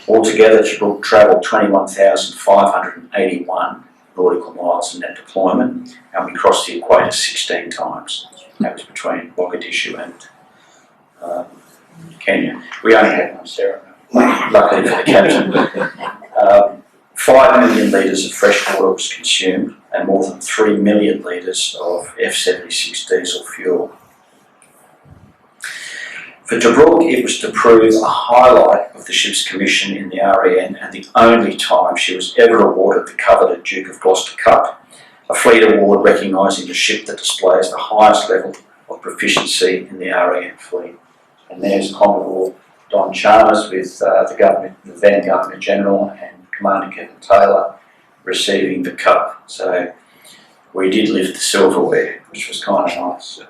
Altogether, Tobruk travelled 21,581 nautical miles in that deployment, and we crossed the equator 16 times. That was between Mogadishu and Kenya. We only had one ceremony, luckily for the captain. 5 million litres of fresh water was consumed and more than 3 million litres of F-76 diesel fuel. For Tobruk, it was to prove a highlight of the ship's commission in the REN and the only time she was ever awarded the coveted Duke of Gloucester Cup, a fleet award recognising the ship that displays the highest level of proficiency in the REN fleet. And there's Commodore Don Chalmers with the then Governor General and Commander Kevin Taylor receiving the cup. So we did lift the silverware, which was kind of nice.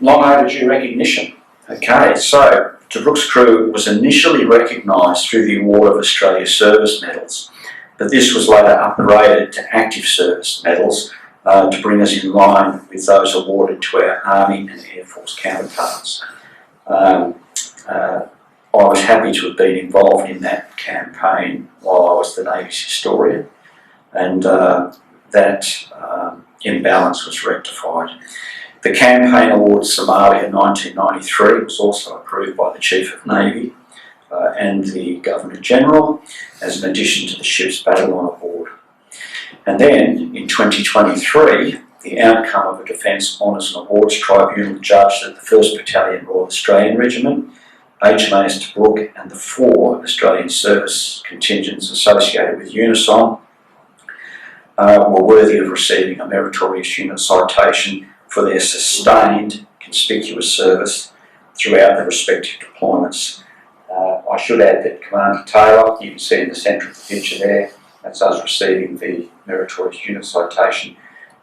Long overdue recognition. Okay, so Tobruk's crew was initially recognised through the award of Australia Service Medals, but this was later upgraded to Active Service Medals to bring us in line with those awarded to our Army and Air Force counterparts. I was happy to have been involved in that campaign while I was the Navy's historian, and that imbalance was rectified. The campaign award Somalia 1993 was also approved by the Chief of Navy and the Governor General as an addition to the ship's battle honour award. And then in 2023, the outcome of a Defence Honours and Awards Tribunal judged that the 1st Battalion Royal Australian Regiment, HMAS Tobruk and the 4 Australian service contingents associated with UNISOM were worthy of receiving a meritorious unit citation for their sustained, conspicuous service throughout the respective deployments. I should add that Commander Taylor, you can see in the centre of the picture there, that's us receiving the meritorious unit citation.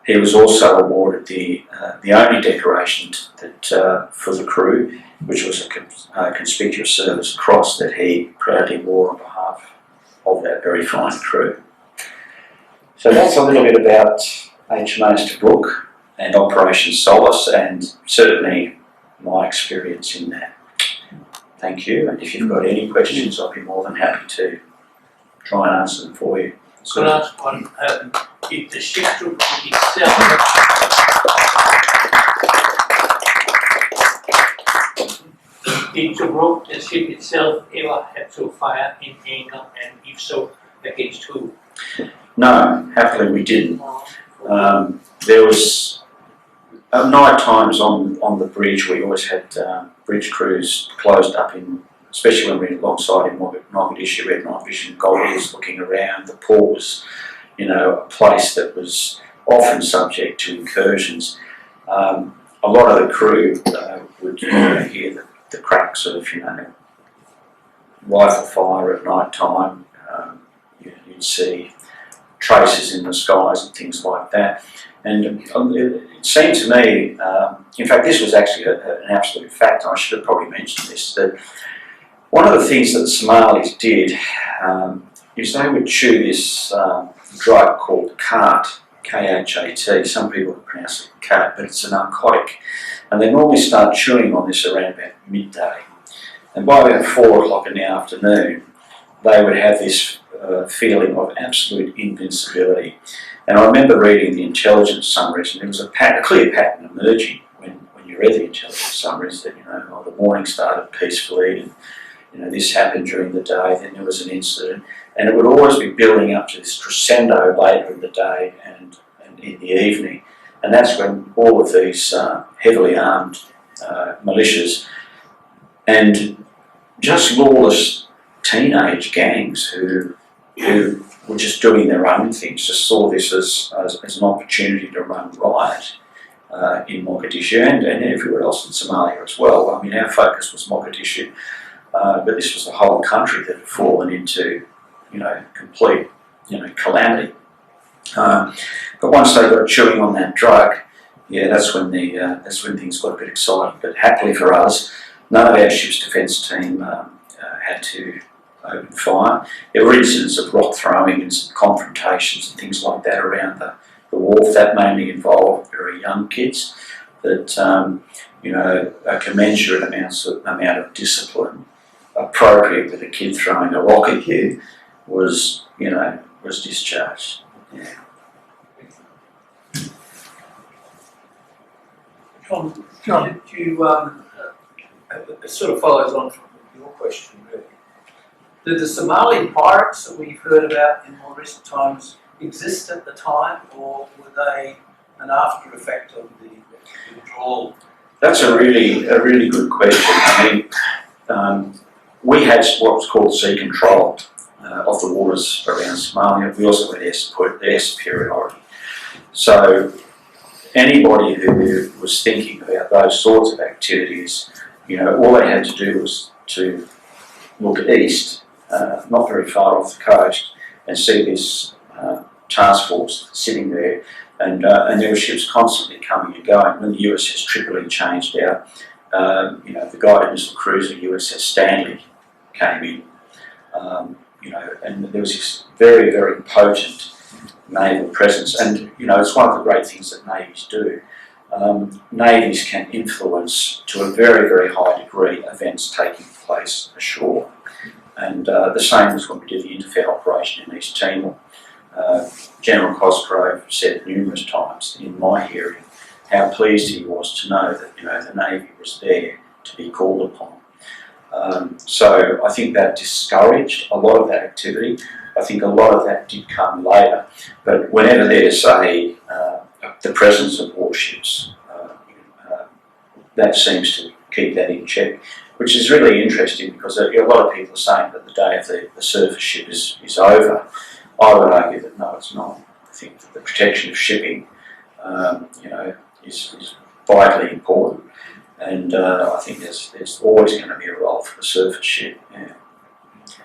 He was also awarded the only decoration that for the crew, which was a conspicuous service cross that he proudly wore on behalf of that very fine crew. So that's a little bit about HMAS Tobruk and Operation SOLACE, and certainly my experience in that. Thank you, and if you've got any questions, I'll be more than happy to try and answer them for you. So last one, if the ship Tobruk itself, did Tobruk, the ship itself, ever had to fire in anger, and if so, against who? No, happily we didn't. There was at night times on the bridge, we always had bridge crews closed up in, especially when we were alongside in Mogadishu, we had night vision goggles looking around. The port was, a place that was often subject to incursions. A lot of the crew would hear the cracks of, rifle fire at night time. You'd see traces in the skies and things like that. And it seemed to me, in fact this was actually an absolute fact, I should have probably mentioned this, that one of the things that the Somalis did is they would chew this drug called khat, K-H-A-T, some people pronounce it cat, but it's a narcotic, and they normally start chewing on this around about midday, and by about 4 o'clock in the afternoon they would have this feeling of absolute invincibility. And I remember reading the intelligence summaries, and there was a clear pattern emerging when you read the intelligence summaries that, the morning started peacefully, and this happened during the day, then there was an incident, and it would always be building up to this crescendo later in the day and in the evening, and that's when all of these heavily armed militias and just lawless teenage gangs who were just doing their own things, just saw this as an opportunity to run riot in Mogadishu and everywhere else in Somalia as well. I mean, our focus was Mogadishu, but this was the whole country that had fallen into, complete, calamity. But once they got chewing on that drug, yeah, that's when things got a bit exciting. But happily for us, none of our ship's defence team had to open fire. There were incidents of rock throwing and some confrontations and things like that around the wharf. That mainly involved very young kids. That a commensurate amount of discipline appropriate with a kid throwing a rock at you was discharged. Yeah. John, did you, it sort of follows on from your question, really. Did the Somali pirates that we've heard about in more recent times exist at the time, or were they an after effect of the withdrawal? That's a really good question. I mean, we had what was called sea control of the waters around Somalia. We also had air superiority. So anybody who was thinking about those sorts of activities, all they had to do was to look east, not very far off the coast, and see this task force sitting there, and there were ships constantly coming and going. When the USS Tripoli changed out, the guided missile cruiser USS Stanley came in, and there was this very, very potent naval presence, and it's one of the great things that navies do. Navies can influence to a very, very high degree events taking place ashore, and the same was when we did the interfair operation in East Timor. General Cosgrove said numerous times in my hearing how pleased he was to know that the Navy was there to be called upon. So I think that discouraged a lot of that activity. I think a lot of that did come later, but whenever there's the presence of warships, that seems to keep that in check, which is really interesting because a lot of people are saying that the day of the surface ship is over. I would argue that no, it's not. I think that the protection of shipping, is vitally important, and I think there's always going to be a role for the surface ship. Yeah.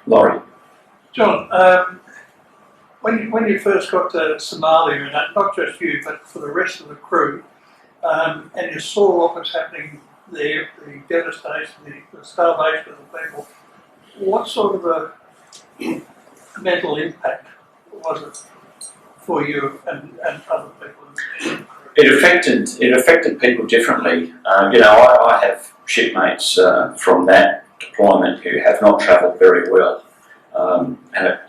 Laurie. John, when you first got to Somalia, and not just you, but for the rest of the crew, and you saw what was happening there, the devastation, the starvation of the people, what sort of a mental impact was it for you and other people? It affected people differently. I have shipmates from that deployment who have not travelled very well. And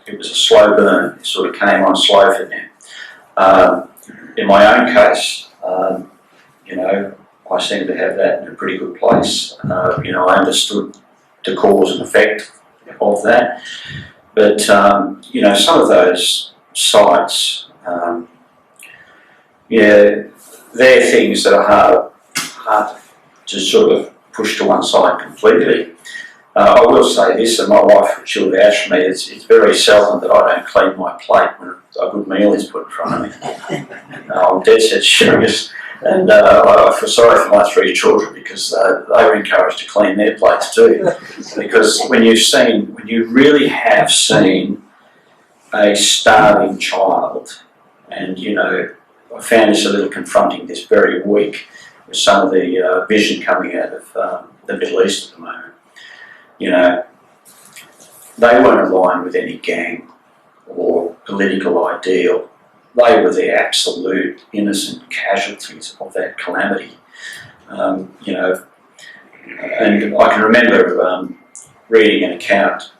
it was a slow burn. It sort of came on slow for them. In my own case, I seem to have that in a pretty good place. I understood the cause and effect of that. But, some of those sites, they're things that are hard to sort of push to one side completely. I will say this, and my wife, she'll vouch for me, it's very seldom that I don't clean my plate when a good meal is put in front of me. I'm dead set serious, and I feel sorry for my 3 children because they were encouraged to clean their plates too. Because when you really have seen a starving child, and I found this a little confronting this very week with some of the vision coming out of the Middle East at the moment. They weren't aligned with any gang or political ideal. They were the absolute innocent casualties of that calamity. And I can remember reading an account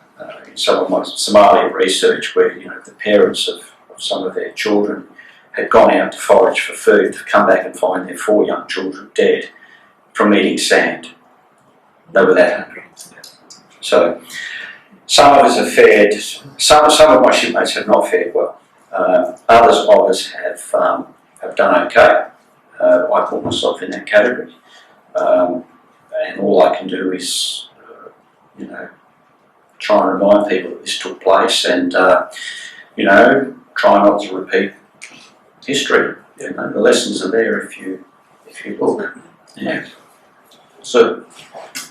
in some of my Somalia research where the parents of some of their children had gone out to forage for food, to come back and find their 4 young children dead from eating sand. They were that hungry. So some of us have fared, some of my shipmates have not fared well. Others of us have done okay. I put myself in that category. And all I can do is, you know, try and remind people that this took place and, you know, try not to repeat history. You know, the lessons are there if you look. Yeah. So,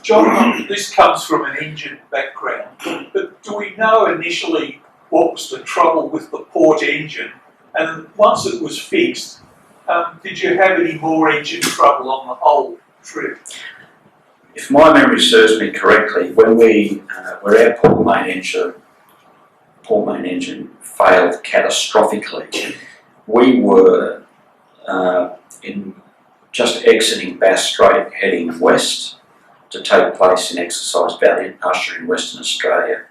John, this comes from an engine background, but do we know initially what was the trouble with the port engine? And once it was fixed, did you have any more engine trouble on the whole trip? if my memory serves me correctly, when our port main engine failed catastrophically, we were in just exiting Bass Strait, heading west to take place in Exercise Valiant Usher in Western Australia.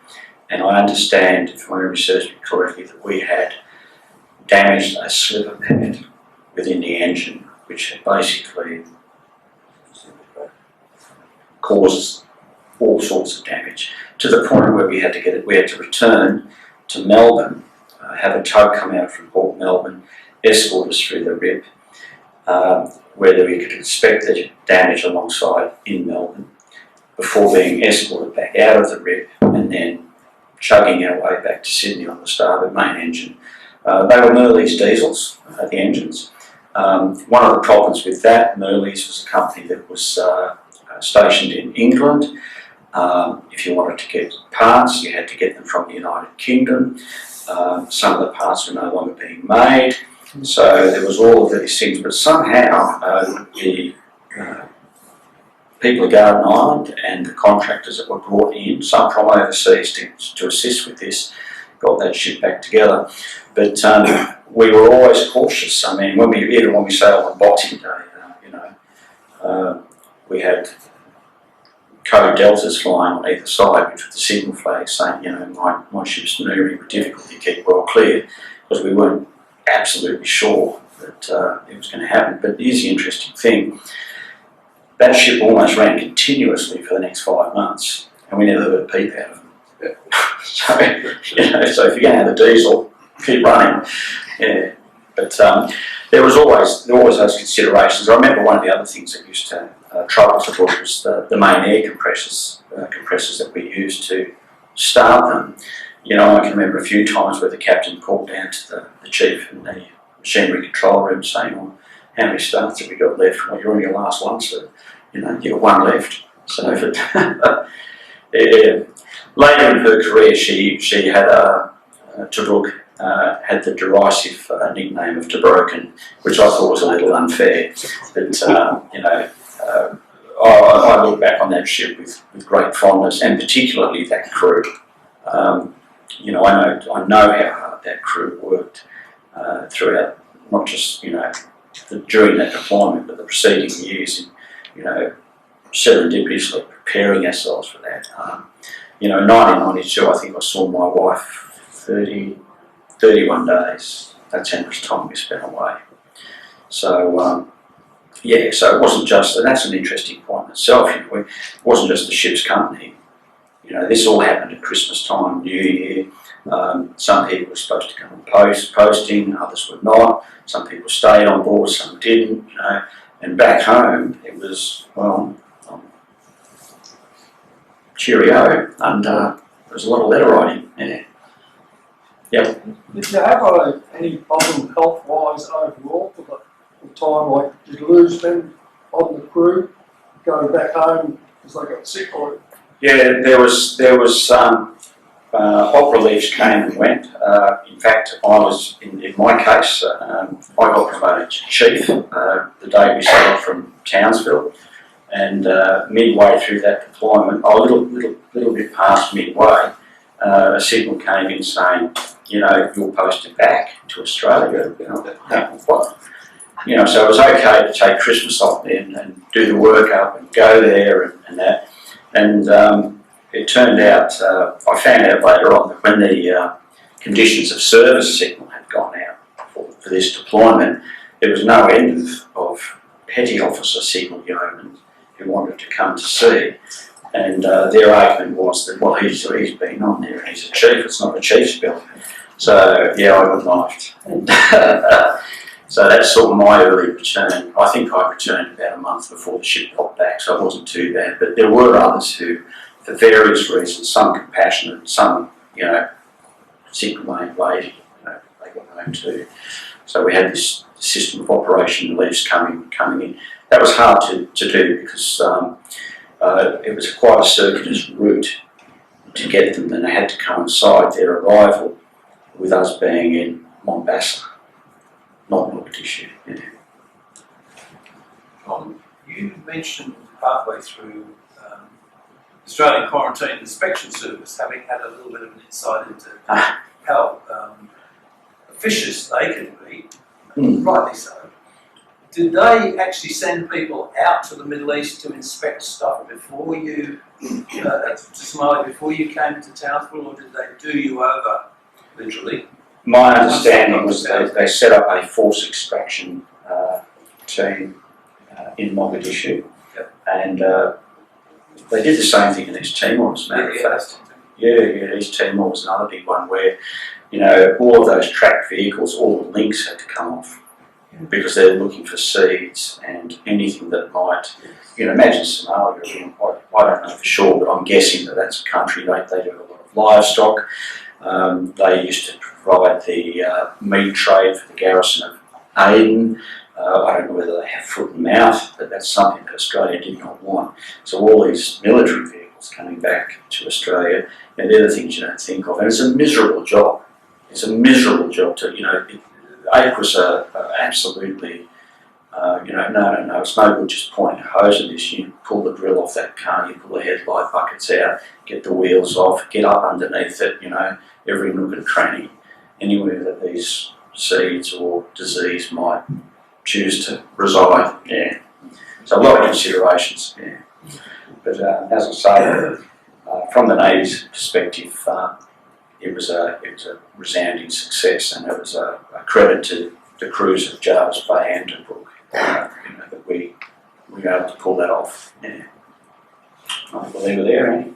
And I understand, if my memory serves me correctly, that we had damaged a slipper pad within the engine, which had basically caused all sorts of damage, to the point where we had to return to Melbourne, have a tow come out from Port Melbourne, escort us through the rip, whether we could inspect the damage alongside in Melbourne, before being escorted back out of the rip and then chugging our way back to Sydney on the starboard main engine. They were Merleys diesels, the engines. One of the problems with that, Merleys was a company that was stationed in England. If you wanted to get parts, you had to get them from the United Kingdom. Some of the parts were no longer being made. So there was all of these things, but somehow the people of Garden Island and the contractors that were brought in, some from overseas to assist with this, got that ship back together. But we were always cautious. I mean, even when we sailed on Boxing Day, we had code deltas flying on either side, which was the signal flag saying, my ship's manoeuvring with difficulty, keep well clear, because we weren't absolutely sure that it was going to happen. But here's the interesting thing. That ship almost ran continuously for the next 5 months, and we never heard a peep out of them. So if you're going to have a diesel, keep running. Yeah. But there was always those considerations. I remember one of the other things that used to trouble Tobruk was the main air compressors that we used to start them. I can remember a few times where the captain called down to the chief in the machinery control room saying, well, how many starts have we got left? Well, you're on your last one, so you got one left. So later in her career, she had Tobruk had the derisive nickname of Tobroken, which I thought was a little unfair. But I look back on that ship with great fondness, and particularly that crew. I know how hard that crew worked throughout, not just during that deployment, but the preceding years in serendipitously preparing ourselves for that. In 1992, I think I saw my wife 31 days. That's how much time we spent away. So so it wasn't just, and that's an interesting point in itself. It wasn't just the ship's company. This all happened at Christmas time, New Year. Some people were supposed to come and posting, others were not. Some people stayed on board, some didn't. And back home, it was, cheerio, and there was a lot of letter writing. Yeah. Yep. Did you have any problem health-wise overall for the time? Like, did you lose men on the crew going back home because they got sick? Or Yeah, there was op reliefs came and went. In fact, I was in my case, I got promoted to chief the day we sailed from Townsville, and midway through that deployment, a little bit past midway, a signal came in saying, you're posted back to Australia. What? So it was okay to take Christmas off then and do the work up and go there and that. And it turned out, I found out later on that when the conditions of service signal had gone out for this deployment, there was no end of petty officer signal yeomen who wanted to come to sea. And their argument was that, well, he's been on there and he's a chief, it's not a chief's bill. So, yeah, I got knifed. And, so that's sort of my early return. I think I returned about a month before the ship got back, so it wasn't too bad. But there were others who, for various reasons, some compassionate, some, you know, sick remained waiting, you know, they got home too. So we had this system of operation reliefs coming in. That was hard to do because it was quite a circuitous route to get them, and they had to coincide their arrival with us being in Mombasa, not Mogadishu. Yeah. You mentioned partway through Australian Quarantine Inspection Service having had a little bit of an insight into how officious they can be, rightly so. Did they actually send people out to the Middle East to inspect stuff before you, to Somalia, before you came to Townsville, or did they do you over, literally? My understanding was they set up a force extraction team in Mogadishu, and they did the same thing in East Timor, as a matter of fact. Yeah, East Timor was another big one where, you know, all of those tracked vehicles, all the links had to come off because they're looking for seeds and anything that might, you know, imagine Somalia. I don't know for sure, but I'm guessing that that's a country they do a lot of livestock. They used to provide the meat trade for the garrison of Aden. I don't know whether they have foot and mouth, but that's something that Australia did not want. So all these military vehicles coming back to Australia, and they're the things you don't think of. And it's a miserable job. It's a miserable job to, you know, AQUIS are absolutely, you know, no, it's no good just pointing a hose at this. You pull the drill off that car, you pull the headlight buckets out, get the wheels off, get up underneath it, you know, every nook and cranny, anywhere that these seeds or disease might choose to reside. Yeah. So a lot of considerations. Yeah. But as I say, from the Navy's perspective, it was a resounding success, and it was a credit to the crews of Jarvis Bay and Tobruk, you know, that we were able to pull that off. Yeah. I believe it there, Andy.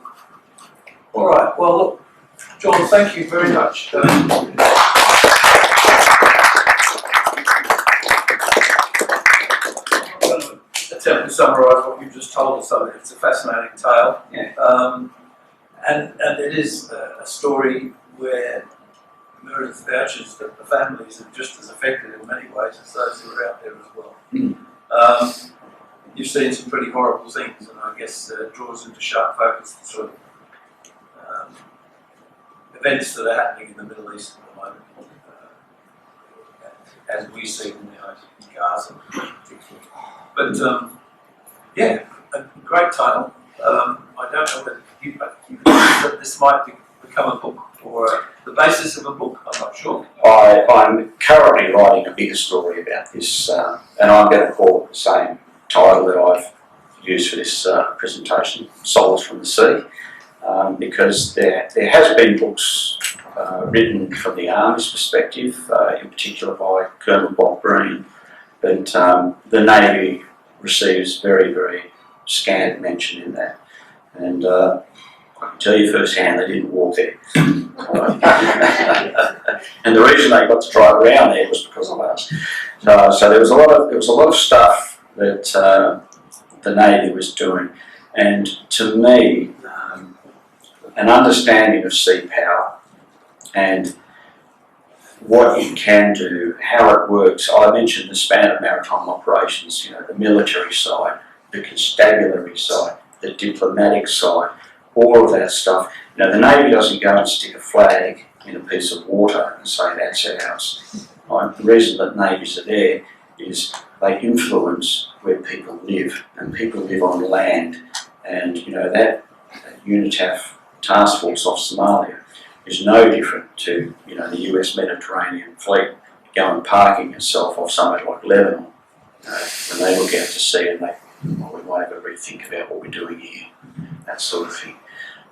All right. Well, look, John, thank you very much. Attempt to summarise what you've just told us. So it's a fascinating tale, and it is a story where Meredith vouches that the families are just as affected in many ways as those who are out there as well. You've seen some pretty horrible things, and I guess draws into sharp focus the sort of events that are happening in the Middle East at the moment, as we see them now in Gaza. But yeah, a great tale. I don't know whether you think that this might become a book or the basis of a book. I'm not sure. I'm currently writing a bigger story about this, and I'm going to call it the same title that I've used for this presentation, Solace from the Sea, because there has been books written from the Army's perspective, in particular by Colonel Bob Breen, but the Navy receives very, very scant mention in that. And I can tell you firsthand, they didn't walk there. And the reason they got to drive around there was because of us. So there was a lot of stuff that the Navy was doing, and to me, an understanding of sea power and what it can do, how it works. I mentioned the span of maritime operations, you know, the military side, the constabulary side, the diplomatic side, all of that stuff. You know, the Navy doesn't go and stick a flag in a piece of water and say that's ours. Right? The reason that navies are there is they influence where people live, and people live on land. And you know, that UNITAF task force off Somalia is no different to, you know, the US Mediterranean fleet going parking itself off somewhere like Lebanon. When they look out to sea and we might have a rethink about what we're doing here, that sort of thing.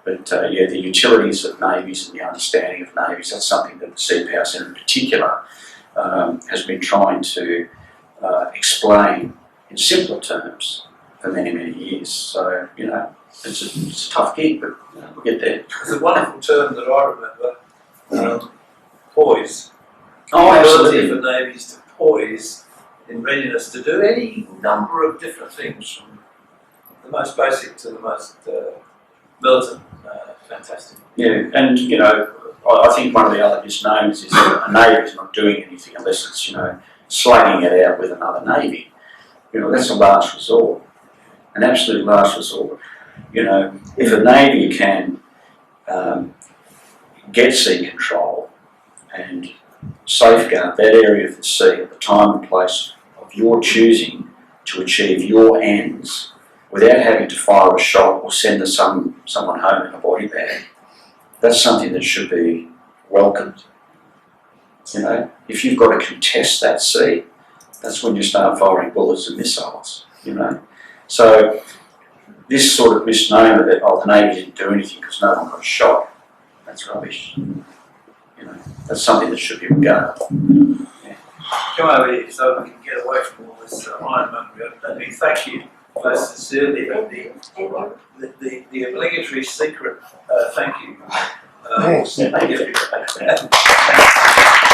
But yeah, the utilities of navies and the understanding of navies, that's something that the Sea Power Centre in particular has been trying to explain in simpler terms for many, many years. So, you know, it's a tough gig, but you know, we'll get there. There's a wonderful term that I remember, poise. Oh, The absolutely. ability for navies to poise in readiness to do any number of different things, from the most basic to the most militant. Fantastic. Yeah, and you know, I think one of the other misnomers is that a navy is not doing anything unless it's, you know, slugging it out with another navy. You know, that's a last resort, an absolute last resort. You know, if a navy can get sea control and safeguard that area of the sea at the time and place of your choosing to achieve your ends without having to fire a shot or send someone home in a body bag, that's something that should be welcomed. You know, if you've got to contest that sea, that's when you start firing bullets and missiles, you know. So this sort of misnomer that, oh, the Navy didn't do anything because no one got shot, that's rubbish. You know, that's something that should be regarded. Come over here so we can get away from all this ironmongery. Let me thank you most sincerely. The obligatory secret thank you. Thank you. Thank you.